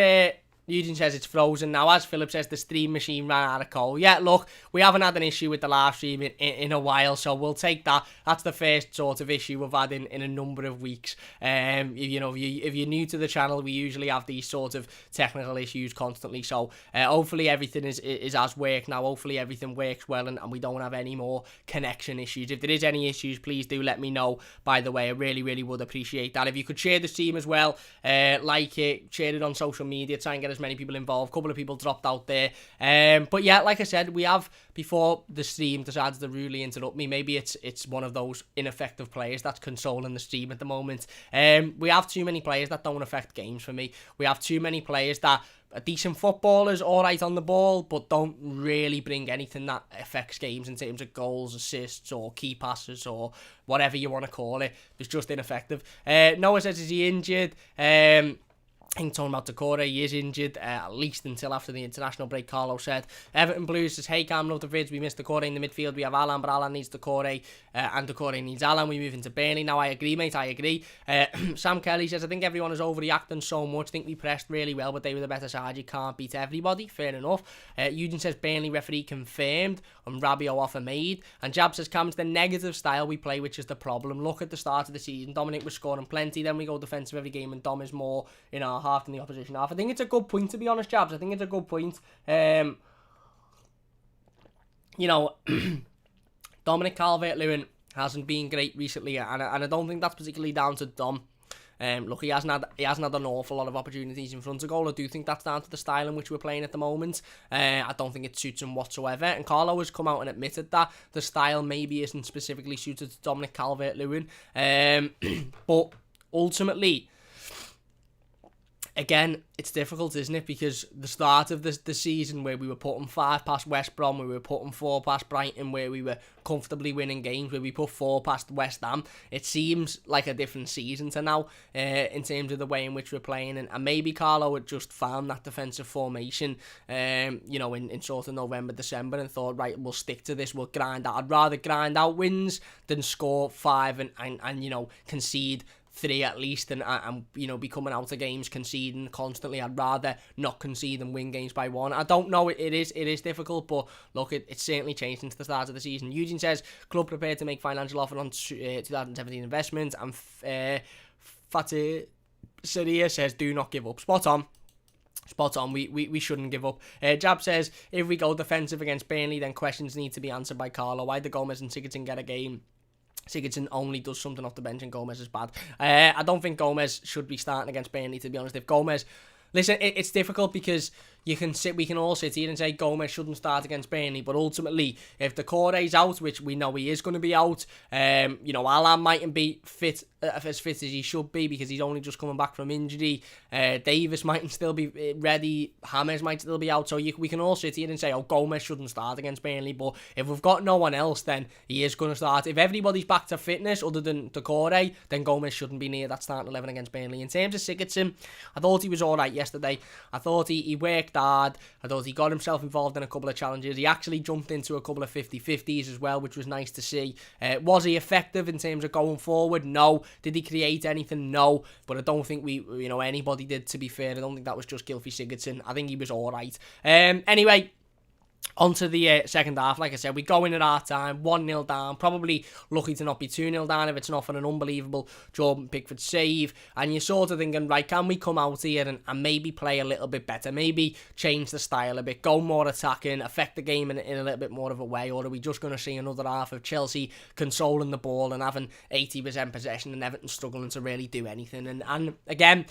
Eugene says, it's frozen now. As Philip says, the stream machine ran out of coal. Yeah, look, we haven't had an issue with the live stream in a while, so we'll take that. That's the first sort of issue we've had in a number of weeks. If you're new to the channel, we usually have these sort of technical issues constantly. So hopefully everything is as work now. Hopefully everything works well, and we don't have any more connection issues. If there is any issues, please do let me know. By the way, I really would appreciate that. If you could share the stream as well, like it, share it on social media, try and get as many people involved. A couple of people dropped out there. But yeah, like I said, we have, before the stream decided to rudely interrupt me, maybe it's one of those ineffective players that's consoling the stream at the moment. We have too many players that don't affect games for me. We have too many players that are decent footballers, all right on the ball, but don't really bring anything that affects games in terms of goals, assists, or key passes, or whatever you want to call it. It's just ineffective. Noah says, is he injured? I think talking about Doucoure, he is injured, at least until after the international break, Carlo said. Everton Blues says, hey Cam, love the vids, we missed Doucoure in the midfield, we have Alan, but Alan needs Doucoure, and Doucoure needs Alan, we move into Burnley. Now I agree, mate, I agree. Sam Kelly says, I think everyone is overreacting so much, I think we pressed really well, but they were the better side, you can't beat everybody, fair enough. Eugene says, Burnley referee confirmed, and Rabiot offer made, and Jab says, Cam's the negative style we play, which is the problem. Look at the start of the season, Dominic was scoring plenty, then we go defensive every game, and Dom is more in our half than the opposition half. I think it's a good point, to be honest, Jabs. I think it's a good point. You know, Dominic CalvertLewin hasn't been great recently, and I don't think that's particularly down to Dom. Look, he hasn't had an awful lot of opportunities in front of goal. I do think that's down to the style in which we're playing at the moment. I don't think it suits him whatsoever. And Carlo has come out and admitted that the style maybe isn't specifically suited to Dominic CalvertLewin. But ultimately, again, it's difficult, isn't it? Because the start of the season, where we were putting 5 past West Brom, where we were putting 4 past Brighton, where we were comfortably winning games, where we put 4 past West Ham, it seems like a different season to now, in terms of the way in which we're playing. And maybe Carlo had just found that defensive formation, you know, in sort of November, December, and thought, right, we'll stick to this, we'll grind out. I'd rather grind out wins than score 5 and you know, concede 3 at least, and you know, be coming out of games conceding constantly. I'd rather not concede and win games by 1. I don't know, it is difficult, but look, it's certainly changed since the start of the season. Eugene says, club prepared to make financial offer on 2017 investment, and Fatih Saria says, do not give up. Spot on. We shouldn't give up. Jab says, if we go defensive against Burnley, then questions need to be answered by Carlo. Why did Gomez and Sigurdsson get a game? Sigurdsson only does something off the bench and Gomez is bad. I don't think Gomez should be starting against Burnley, to be honest. If Gomez... Listen, it's difficult because we can all sit here and say Gomez shouldn't start against Burnley, but ultimately, if Doucoure's out, which we know he is going to be out, you know, Alan mightn't be fit, as fit as he should be, because he's only just coming back from injury. Davis mightn't still be ready. James might still be out. So we can all sit here and say, oh, Gomez shouldn't start against Burnley. But if we've got no one else, then he is going to start. If everybody's back to fitness other than Doucoure, then Gomez shouldn't be near that starting 11 against Burnley. In terms of Sigurdsson, I thought he was all right yesterday. I thought he worked hard. I thought he got himself involved in a couple of challenges. He actually jumped into a couple of 50-50s as well, which was nice to see. Was he effective in terms of going forward? No. Did he create anything? No. But I don't think anybody did, to be fair. I don't think that was just Gylfi Sigurdsson. I think he was all right. Anyway, on to the second half. Like I said, we go in at half time, 1-0 down, probably lucky to not be 2-0 down if it's not for an unbelievable Jordan Pickford save, and you're sort of thinking, right, can we come out here and maybe play a little bit better, maybe change the style a bit, go more attacking, affect the game in a little bit more of a way, or are we just going to see another half of Chelsea controlling the ball and having 80% possession and Everton struggling to really do anything? And again,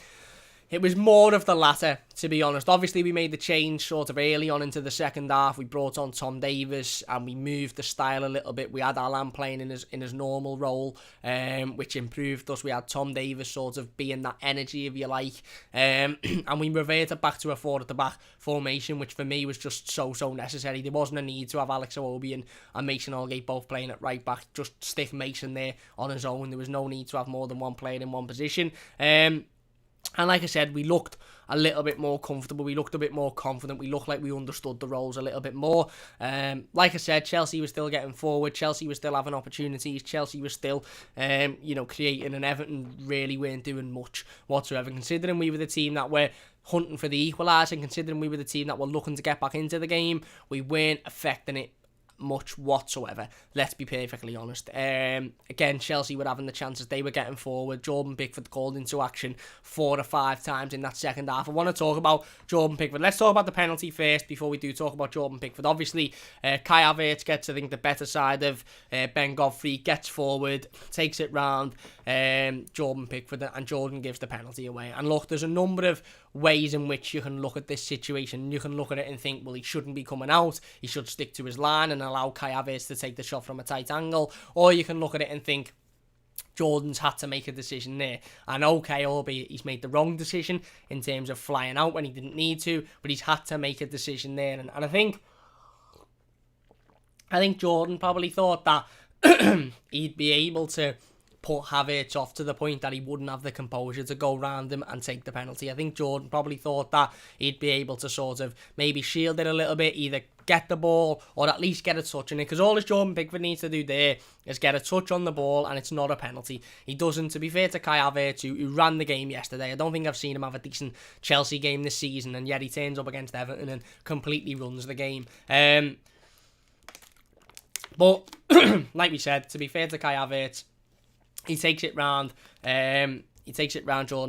it was more of the latter, to be honest. Obviously, we made the change sort of early on into the second half. We brought on Tom Davies and we moved the style a little bit. We had Alan playing in his normal role, which improved us. We had Tom Davies sort of being that energy, if you like. And we reverted back to a 4-at-the-back formation, which for me was just so necessary. There wasn't a need to have Alex Iwobi and Mason Holgate both playing at right back. Just stick Mason there on his own. There was no need to have more than one player in one position. And like I said, we looked a little bit more comfortable. We looked a bit more confident. We looked like we understood the roles a little bit more. Like I said, Chelsea was still getting forward. Chelsea was still having opportunities. Chelsea was still, creating, and Everton really weren't doing much whatsoever. Considering we were the team that were hunting for the equaliser, and considering we were the team that were looking to get back into the game, we weren't affecting it much whatsoever, let's be perfectly honest. Again, Chelsea were having the chances, they were getting forward. Jordan Pickford called into action 4 or 5 times in that second half. I want to talk about Jordan Pickford. Let's talk about the penalty first before we do talk about Jordan Pickford. Obviously, Kai Havertz gets, I think, the better side of Ben Godfrey, gets forward, takes it round Jordan Pickford, and Jordan gives the penalty away. And look, there's a number of ways in which you can look at this situation. You can look at it and think, well, he shouldn't be coming out. He should stick to his line and allow Kai Havertz to take the shot from a tight angle. Or you can look at it and think, Jordan's had to make a decision there. And okay, albeit he's made the wrong decision in terms of flying out when he didn't need to, but he's had to make a decision there. And I think Jordan probably thought that he'd be able to put Havertz off to the point that he wouldn't have the composure to go round him and take the penalty. I think Jordan probably thought that he'd be able to sort of maybe shield it a little bit, either get the ball or at least get a touch in it, because all this Jordan Pickford needs to do there is get a touch on the ball and it's not a penalty. He doesn't, to be fair to Kai Havertz, who ran the game yesterday. I don't think I've seen him have a decent Chelsea game this season, and yet he turns up against Everton and completely runs the game. But like we said, to be fair to Kai Havertz, he takes it round. Jordan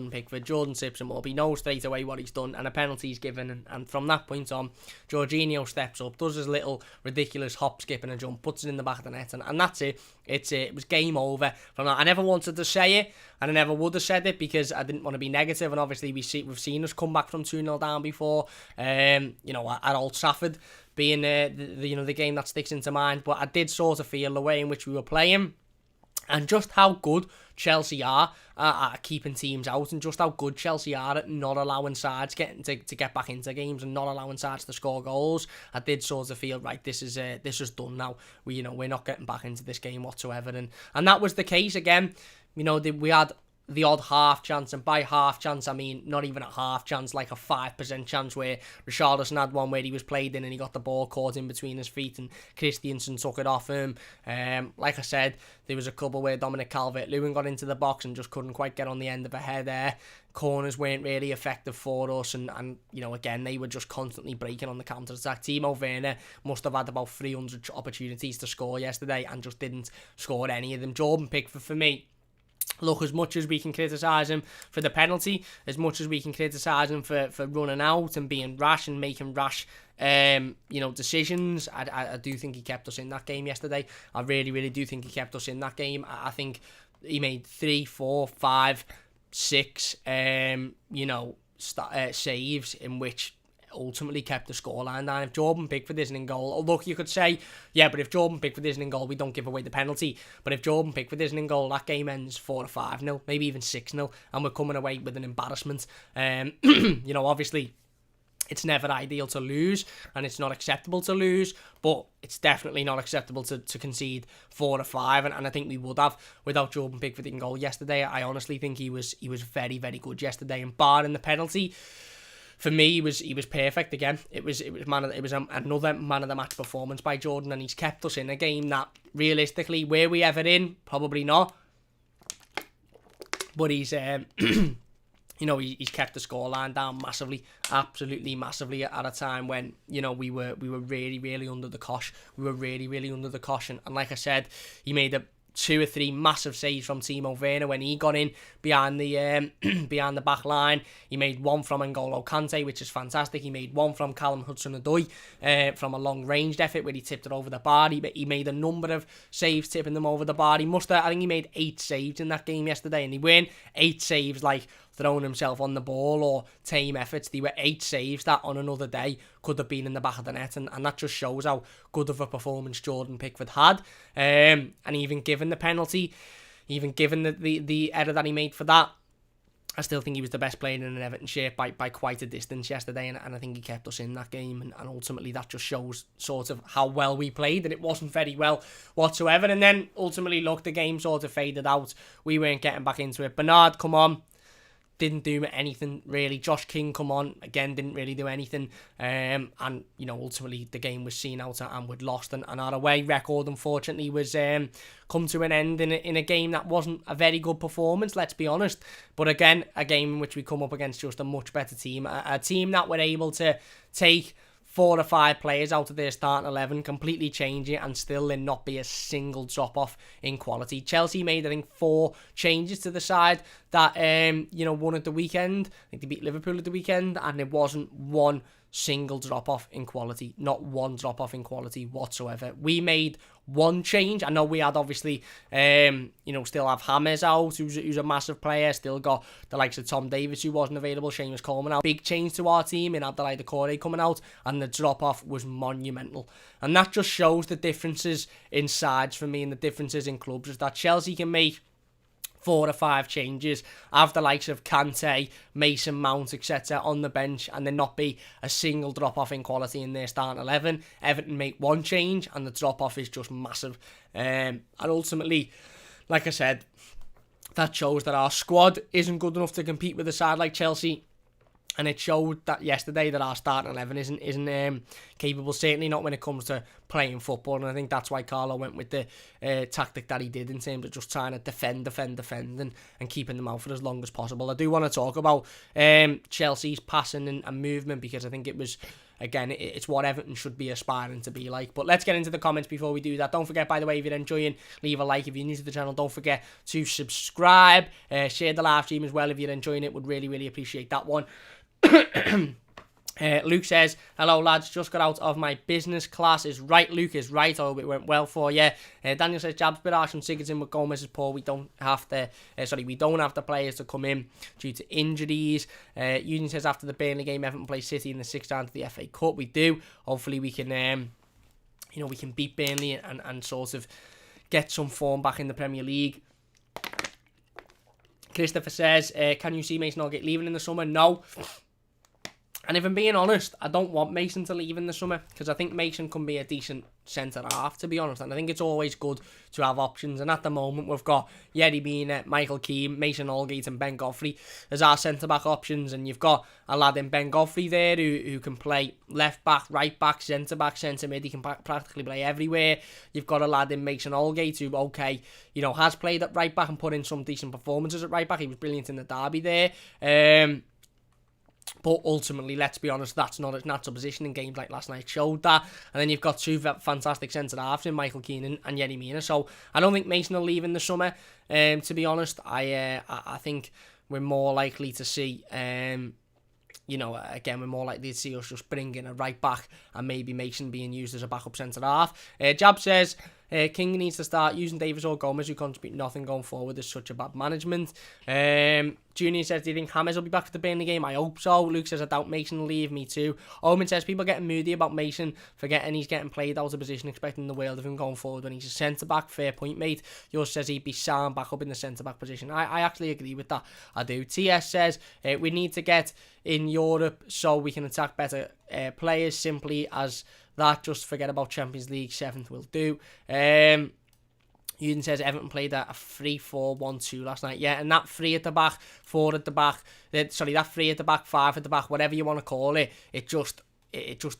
Pickford. Jordan sips him up. He knows straight away what he's done, and a penalty's given. And from that point on, Jorginho steps up, does his little ridiculous hop, skip, and a jump, puts it in the back of the net, and that's it. It was game over from that. I never wanted to say it, and I never would have said it because I didn't want to be negative. And obviously, we've seen us come back from 2-0 down before. At Old Trafford being the game that sticks into mind. But I did sort of feel the way in which we were playing, and just how good Chelsea are at keeping teams out, and just how good Chelsea are at not allowing sides to get back into games and not allowing sides to score goals. I did sort of feel, right, this is done now. We're not getting back into this game whatsoever, and that was the case again. We had the odd half chance, and by half chance I mean not even a half chance, like a 5% chance, where Richarlison had one where he was played in and he got the ball caught in between his feet and Christensen took it off him. Like I said, there was a couple where Dominic Calvert-Lewin got into the box and just couldn't quite get on the end of a header. Corners weren't really effective for us, and again, they were just constantly breaking on the counter-attack. Timo Werner must have had about 300 opportunities to score yesterday and just didn't score any of them. Jordan Pickford, for me, look, as much as we can criticise him for the penalty, as much as we can criticise him for running out and being rash and making rash decisions, I do think he kept us in that game yesterday. I really, really do think he kept us in that game. I think he made 3, 4, 5, 6 saves in which ultimately kept the scoreline down. If Jordan Pickford isn't in goal, look, you could say, yeah, but if Jordan Pickford isn't in goal, we don't give away the penalty. But if Jordan Pickford isn't in goal, that game ends 4 or 5-0, maybe even 6-0, and we're coming away with an embarrassment. Obviously, it's never ideal to lose, and it's not acceptable to lose, but it's definitely not acceptable to concede 4 or 5, and I think we would have without Jordan Pickford in goal yesterday. I honestly think he was very, very good yesterday, and barring the penalty, for me, he was perfect again. It was another man of the match performance by Jordan, and he's kept us in a game that realistically, were we ever in, probably not. But he's he's kept the scoreline down massively, absolutely massively, at a time when we were really, really under the cosh. We were really, really under the cosh, and like I said, he made 2 or 3 massive saves from Timo Werner when he got in behind the back line. He made one from N'Golo Kante, which is fantastic. He made one from Callum Hudson-Odoi from a long-ranged effort where he tipped it over the bar. He made a number of saves tipping them over the bar. I think he made 8 saves in that game yesterday, and he weren't 8 saves like throwing himself on the ball or tame efforts. They were 8 saves that on another day could have been in the back of the net, and that just shows how good of a performance Jordan Pickford had. And even given the penalty, even given the error that he made for that, I still think he was the best player in an Everton shirt by quite a distance yesterday, and I think he kept us in that game, and ultimately that just shows sort of how well we played, and it wasn't very well whatsoever. And then ultimately, look, the game sort of faded out. We weren't getting back into it. Bernard come on, didn't do anything really. Josh King come on, again, didn't really do anything. And ultimately the game was seen out and we'd lost, and our away record, unfortunately, was come to an end in a game that wasn't a very good performance, let's be honest. But again, a game in which we come up against just a much better team, a team that were able to take 4 or 5 players out of their starting 11, completely change it, and still there not be a single drop-off in quality. Chelsea made, I think, 4 changes to the side that, won at the weekend. I think they beat Liverpool at the weekend, and there wasn't one single drop-off in quality, not one drop-off in quality whatsoever. We made one change. I know we had obviously, still have James out, who's a massive player, still got the likes of Tom Davis, who wasn't available, Seamus Coleman out. Big change to our team in Abdoulayes Doucoure coming out, and the drop-off was monumental. And that just shows the differences in sides for me and the differences in clubs, is that Chelsea can make 4 or 5 changes, have the likes of Kante, Mason Mount, etc. on the bench, and there not be a single drop-off in quality in their starting 11. Everton make one change, and the drop-off is just massive. And ultimately, like I said, that shows that our squad isn't good enough to compete with a side like Chelsea. And it showed that yesterday that our starting 11 isn't capable, certainly not when it comes to playing football. And I think that's why Carlo went with the tactic that he did in terms of just trying to defend and keeping them out for as long as possible. I do want to talk about Chelsea's passing and movement, because I think it was, again, it's what Everton should be aspiring to be like. But let's get into the comments before we do that. Don't forget, by the way, if you're enjoying, leave a like. If you're new to the channel, don't forget to subscribe. Share the live stream as well if you're enjoying it. Would really, really appreciate that one. Luke says, hello lads, just got out of my business class. Is right, Luke, is right. I hope it went well for you. Daniel says, Jab's bit harsh on Sigurdsson with Gomez is poor. We don't have the players to come in due to injuries. Eugene says, after the Burnley game, Everton play City in the 6th round of the FA Cup. We do. Hopefully we can we can beat Burnley and sort of get some form back in the Premier League. Christopher says, can you see Mason Holgate leaving in the summer? No. And if I'm being honest, I don't want Mason to leave in the summer, because I think Mason can be a decent centre-half, to be honest. And I think it's always good to have options. And at the moment, we've got Yerry Mina, Michael Keane, Mason Holgate and Ben Godfrey as our centre-back options. And you've got a lad in Ben Godfrey there who can play left-back, right-back, centre-back, centre-mid. He can practically play everywhere. You've got a lad in Mason Holgate who, has played at right-back and put in some decent performances at right-back. He was brilliant in the derby there. But ultimately, let's be honest, that's not his natural position, in games like last night showed that. And then you've got 2 fantastic centre-halves in Michael Keane and Yerry Mina. So I don't think Mason will leave in the summer, to be honest. I think we're more likely to see, we're more likely to see us just bring in a right-back and maybe Mason being used as a backup centre-half. Jab says, King needs to start using Davis or Gomez, who contribute nothing going forward. There's such a bad management. Junior says, do you think James will be back for the Burnley game? I hope so. Luke says, I doubt Mason will leave. Me too. Omen says, people getting moody about Mason, forgetting he's getting played out of position, expecting the world of him going forward when he's a centre-back. Fair point, mate. Yours says he'd be sound back up in the centre-back position. I actually agree with that. I do. TS says, we need to get in Europe so we can attack better players. Simply as that, just forget about Champions League. 7th will do. Uden says Everton played a 3-4-1-2 last night. Yeah, and that 3 at the back, 4 at the back, that 3 at the back, 5 at the back, whatever you want to call it, it just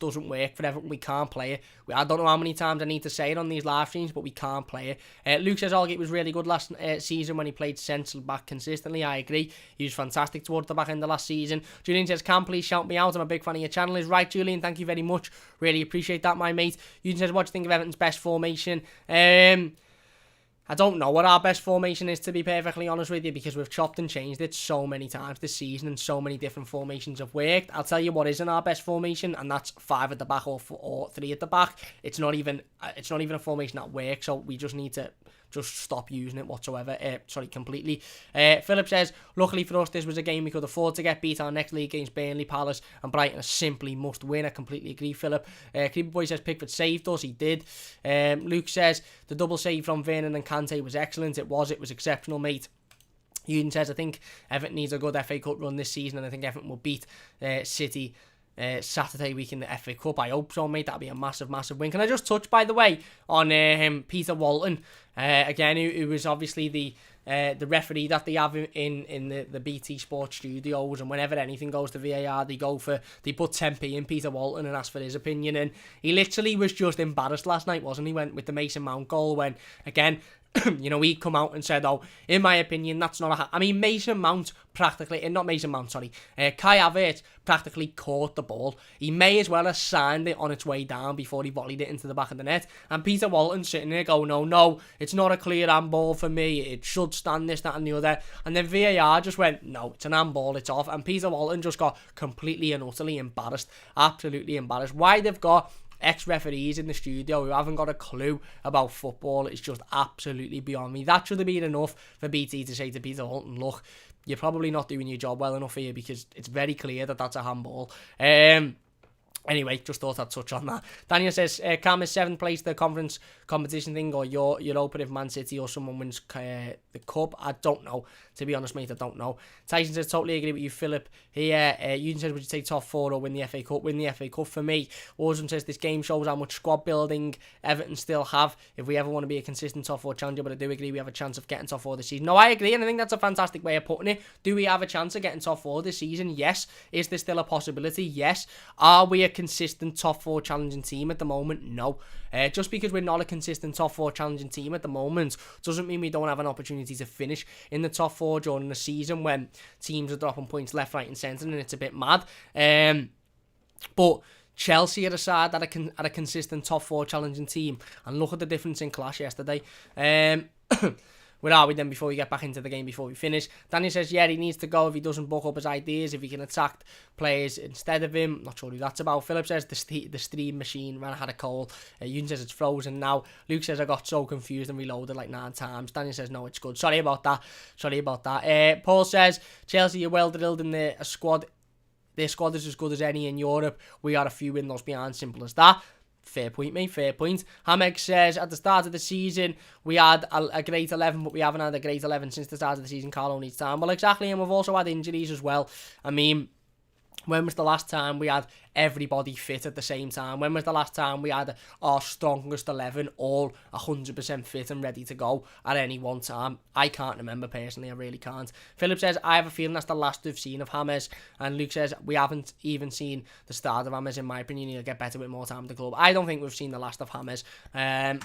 doesn't work for Everton. We can't play it. I don't know how many times I need to say it on these live streams, but we can't play it. Luke says Holgate was really good last season when he played central back consistently. I agree. He was fantastic towards the back end of last season. Julian says, can please shout me out? I'm a big fan of your channel. Is right, Julian. Thank you very much. Really appreciate that, my mate. Julian says, what do you think of Everton's best formation? I don't know what our best formation is, to be perfectly honest with you, because we've chopped and changed it so many times this season and so many different formations have worked. I'll tell you what isn't our best formation, and that's 5 at the back or 3 at the back. It's not even a formation that works, so we just need to just stop using it whatsoever. Completely. Philip says, luckily for us, this was a game we could afford to get beat. Our next league against Burnley, Palace and Brighton are simply must win. I completely agree, Philip. Creepy Boy says Pickford saved us. He did. Luke says the double save from Vernon and Kante was excellent. It was exceptional, mate. Uden says, I think Everton needs a good FA Cup run this season, and I think Everton will beat City Saturday week in the FA Cup. I hope so, mate. That'll be a massive, massive win. Can I just touch, by the way, on Peter Walton, again, who was obviously the referee that they have in the BT Sports studios, and whenever anything goes to VAR, they put 10p in Peter Walton and ask for his opinion, and he literally was just embarrassed last night, wasn't he, with the Mason Mount goal, when, again, you know, he come out and said, oh, in my opinion, that's not a... I mean, Mason Mount practically... Not Mason Mount, sorry. Kai Havertz practically caught the ball. He may as well have signed it on its way down before he volleyed it into the back of the net. And Peter Walton sitting there going, no, it's not a clear handball for me. It should stand this, that and the other. And then VAR just went, no, it's an handball, it's off. And Peter Walton just got completely and utterly embarrassed. Absolutely embarrassed. Why they've got ex-referees in the studio who haven't got a clue about football is just absolutely beyond me. That should have been enough for BT to say to Peter Walton, look, you're probably not doing your job well enough here because it's very clear that that's a handball. Anyway, just thought I'd touch on that. Daniel says, Cam is 7th place the conference competition thing, or you're open if Man City or someone wins the cup. I don't know. To be honest, mate, I don't know. Tyson says, totally agree with you, Philip. Here, Ewan says, would you take top 4 or win the FA Cup? Win the FA Cup for me. Warzone says, this game shows how much squad building Everton still have if we ever want to be a consistent top 4 challenger, but I do agree we have a chance of getting top 4 this season. No, I agree, and I think that's a fantastic way of putting it. Do we have a chance of getting top 4 this season? Yes. Is there still a possibility? Yes. Are we a consistent top 4 challenging team at the moment? No. Just because we're not a consistent top 4 challenging team at the moment doesn't mean we don't have an opportunity to finish in the top 4 during the season when teams are dropping points left, right and centre and it's a bit mad. But Chelsea are a side that are a consistent top 4 challenging team, and look at the difference in class yesterday. Where are we then before we get back into the game, before we finish? Danny says, yeah, he needs to go if he doesn't buck up his ideas, if he can attack players instead of him. Not sure who that's about. Philip says, the stream machine ran had a cold. Ewan says, it's frozen now. Luke says, I got so confused and reloaded like 9 times. Danny says, no, it's good. Sorry about that. Paul says, Chelsea are well drilled in their squad. Their squad is as good as any in Europe. We are a few windows behind, simple as that. Fair point, mate, fair point. Hamek says, at the start of the season, we had a great 11, but we haven't had a great 11 since the start of the season. Carlo needs time. Well, exactly, and we've also had injuries as well. I mean, when was the last time we had everybody fit at the same time? When was the last time we had our strongest 11 all 100% fit and ready to go at any one time? I can't remember personally, I really can't. Philip says, I have a feeling that's the last we've seen of James. And Luke says, we haven't even seen the start of James. In my opinion, he'll get better with more time at the club. I don't think we've seen the last of James. I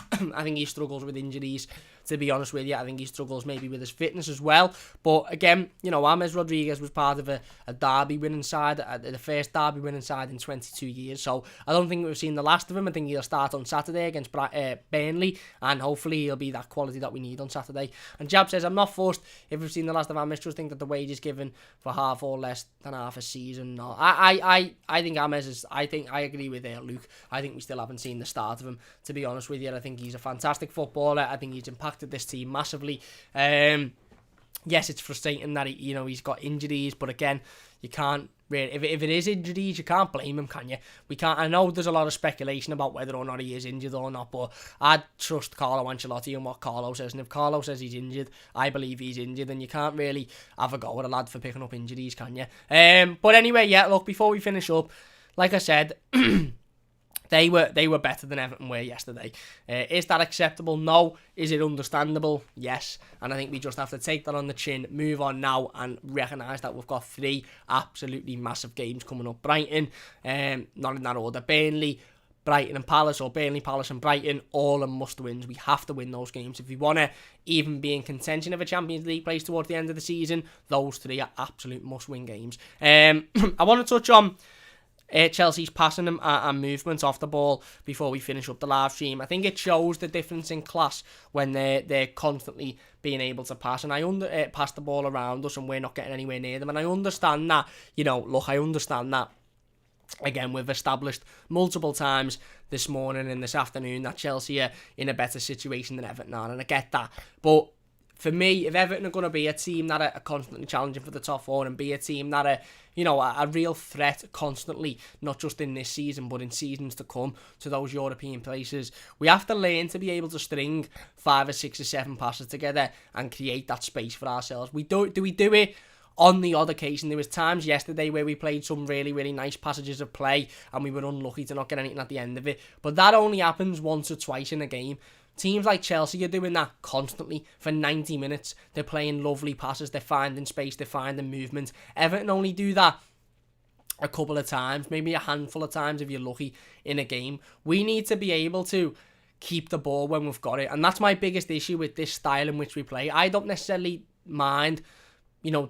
think he struggles with injuries, to be honest with you. I think he struggles maybe with his fitness as well. But again, you know, James Rodriguez was part of a derby winning side, the first derby winning side in 22 years. So I don't think we've seen the last of him. I think he'll start on Saturday against Burnley, and hopefully he'll be that quality that we need on Saturday. And Jab says, I'm not forced if we've seen the last of James. Just think that the wage is given for half or less than half a season. No, I think James is. I agree with Luke. I think we still haven't seen the start of him, to be honest with you. I think he's a fantastic footballer. I think he's impacted this team massively. Yes, it's frustrating that he's got injuries, but again, you can't really, if it is injuries, you can't blame him, can you? We can't. I know there's a lot of speculation about whether or not he is injured or not, but I trust Carlo Ancelotti and what Carlo says, and if Carlo says he's injured, I believe he's injured, and you can't really have a go at a lad for picking up injuries, can you? But anyway, yeah, look, before we finish up, like I said, They were better than Everton were yesterday. Is that acceptable? No. Is it understandable? Yes. And I think we just have to take that on the chin, move on now, and recognise that we've got 3 absolutely massive games coming up. Brighton, not in that order, Burnley, Brighton and Palace, or Burnley, Palace and Brighton, all are must-wins. We have to win those games. If we want to even be in contention of a Champions League place towards the end of the season, those 3 are absolute must-win games. I want to touch on Chelsea's passing and movement off the ball before we finish up the live stream. I think it shows the difference in class when they're constantly being able to pass, and pass the ball around us, and we're not getting anywhere near them. And I understand that, I understand that. Again, we've established multiple times this morning and this afternoon that Chelsea are in a better situation than Everton are, and I get that. But for me, if Everton are going to be a team that are constantly challenging for the top 4 and be a team that are, a real threat constantly, not just in this season, but in seasons to come to those European places, we have to learn to be able to string 5 or 6 or 7 passes together and create that space for ourselves. Do we do it on the odd occasion? There was times yesterday where we played some really, really nice passages of play and we were unlucky to not get anything at the end of it. But that only happens once or twice in a game. Teams like Chelsea are doing that constantly for 90 minutes. They're playing lovely passes, they're finding space, they're finding movement. Everton only do that a couple of times, maybe a handful of times if you're lucky in a game. We need to be able to keep the ball when we've got it. And that's my biggest issue with this style in which we play. I don't necessarily mind,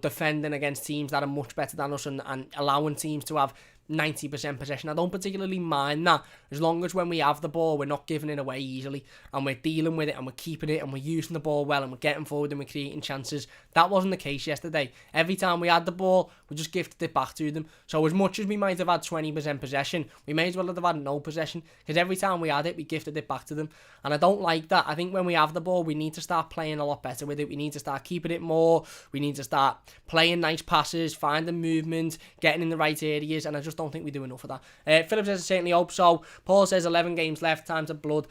defending against teams that are much better than us and allowing teams to have 90% possession. I don't particularly mind that, as long as when we have the ball, we're not giving it away easily, and we're dealing with it, and we're keeping it, and we're using the ball well, and we're getting forward, and we're creating chances. That wasn't the case yesterday. Every time we had the ball, we just gifted it back to them. So as much as we might have had 20% possession, we may as well have had no possession, because every time we had it, we gifted it back to them. And I don't like that. I think when we have the ball, we need to start playing a lot better with it. We need to start keeping it more. We need to start playing nice passes, finding movement, getting in the right areas, and I just don't think we do enough of that. Philip says, I certainly hope so. Paul says, 11 games left, times of blood.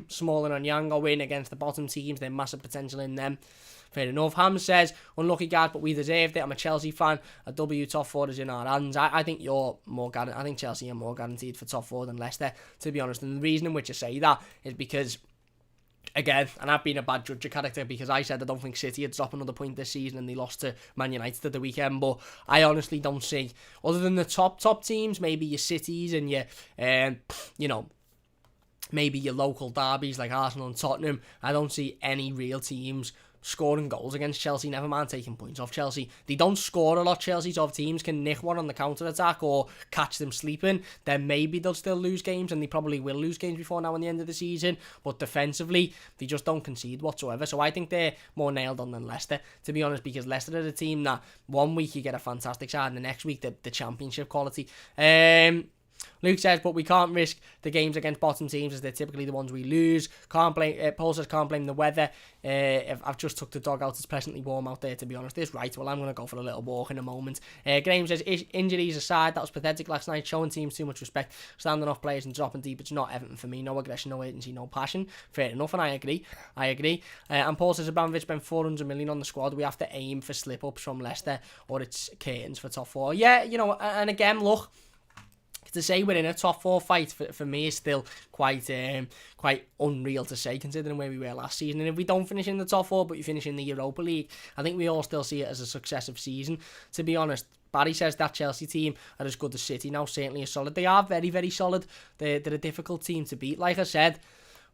Smalling and Young are win against the bottom teams. There's massive potential in them. Fair enough. Ham says, unlucky guys, but we deserved it. I'm a Chelsea fan. A W top 4 is in our hands. I think you're more I think Chelsea are more guaranteed for top 4 than Leicester, to be honest. And the reason in which I say that is because, again, and I've been a bad judge of character, because I said I don't think City had dropped another point this season and they lost to Man United at the weekend, but I honestly don't see, other than the top teams, maybe your Cities and your, maybe your local derbies like Arsenal and Tottenham, I don't see any real teams scoring goals against Chelsea, never mind taking points off Chelsea. They don't score a lot, Chelsea, so if teams can nick one on the counter-attack or catch them sleeping, then maybe they'll still lose games, and they probably will lose games before now and the end of the season, but defensively, they just don't concede whatsoever, so I think they're more nailed on than Leicester, to be honest, because Leicester are a team that one week you get a fantastic side, and the next week the championship quality. Luke says, but we can't risk the games against bottom teams as they're typically the ones we lose. Can't blame. Paul says, can't blame the weather. I've just took the dog out. It's pleasantly warm out there, to be honest. It's right. Well, I'm going to go for a little walk in a moment. Graham says, injuries aside, that was pathetic last night. Showing teams too much respect, standing off players and dropping deep. It's not Everton for me. No aggression, no agency, no passion. Fair enough, and I agree. And Paul says, Abramovich spent 400 million on the squad. We have to aim for slip-ups from Leicester, or it's curtains for top 4. Yeah, and again, look, to say we're in a top 4 fight for me is still quite unreal to say, considering where we were last season. And if we don't finish in the top 4 but you finish in the Europa League, I think we all still see it as a successive season, to be honest. Barry says that Chelsea team are as good as City now, certainly as solid. They are very, very solid. They're a difficult team to beat. Like I said,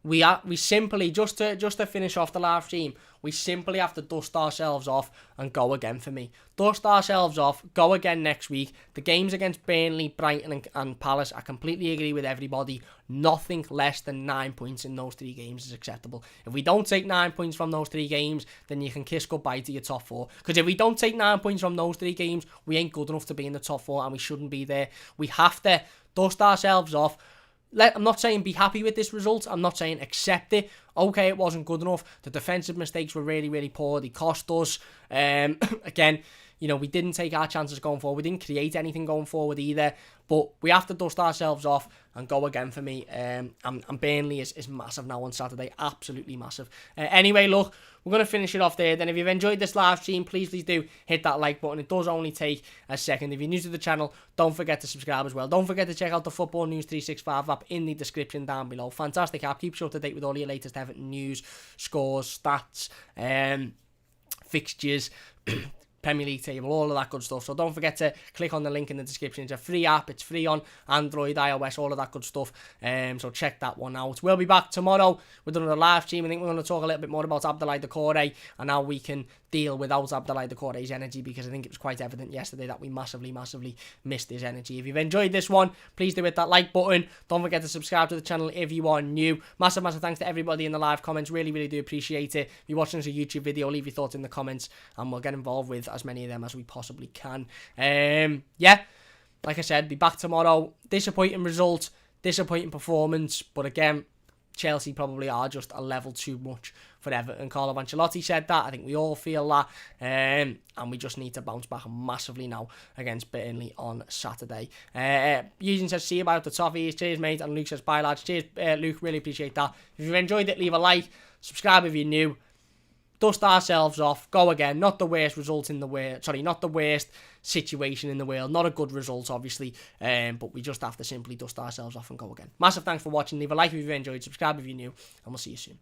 we simply, just to finish off the live stream, we simply have to dust ourselves off and go again for me. Dust ourselves off, go again next week. The games against Burnley, Brighton and Palace, I completely agree with everybody. Nothing less than 9 points in those 3 games is acceptable. If we don't take 9 points from those 3 games, then you can kiss goodbye to your top 4. Because if we don't take 9 points from those 3 games, we ain't good enough to be in the top 4 and we shouldn't be there. We have to dust ourselves off. I'm not saying be happy with this result. I'm not saying accept it. Okay, it wasn't good enough. The defensive mistakes were really, really poor. They cost us. Again, we didn't take our chances going forward. We didn't create anything going forward either. But we have to dust ourselves off and go again for me. And Burnley is massive now on Saturday. Absolutely massive. Anyway, look, we're going to finish it off there. Then if you've enjoyed this live stream, please do hit that like button. It does only take a second. If you're new to the channel, don't forget to subscribe as well. Don't forget to check out the Football News 365 app in the description down below. Fantastic app. Keeps you up to date with all your latest Everton news, scores, stats, fixtures, Premier League table, all of that good stuff. So don't forget to click on the link in the description. It's a free app. It's free on Android, iOS, all of that good stuff. So check that one out. We'll be back tomorrow with another live stream. I think we're going to talk a little bit more about Abdoulayes Doucoure and how we can deal without Abdoulayes Doucoure's energy, because I think it was quite evident yesterday that we massively missed his energy. If you've enjoyed this one, please do hit that like button. Don't forget to subscribe to the channel if you are new. Massive thanks to everybody in the live comments. Really do appreciate it. If you're watching this as a YouTube video, leave your thoughts in the comments and we'll get involved with as many of them as we possibly can. Yeah, like I said, be back tomorrow. Disappointing result, disappointing performance, but again, Chelsea probably are just a level too much for Everton. Carlo Ancelotti said that. I think we all feel that. And we just need to bounce back massively now against Burnley on Saturday. Eugene says, see you about the toffees. Cheers, mate. And Luke says, bye, lads. Cheers, Luke. Really appreciate that. If you've enjoyed it, leave a like. Subscribe if you're new. Dust ourselves off. Go again. Not the worst result in the world. Sorry, not the worst situation in the world. Not a good result, obviously. But we just have to simply dust ourselves off and go again. Massive thanks for watching. Leave a like if you've enjoyed. Subscribe if you're new. And we'll see you soon.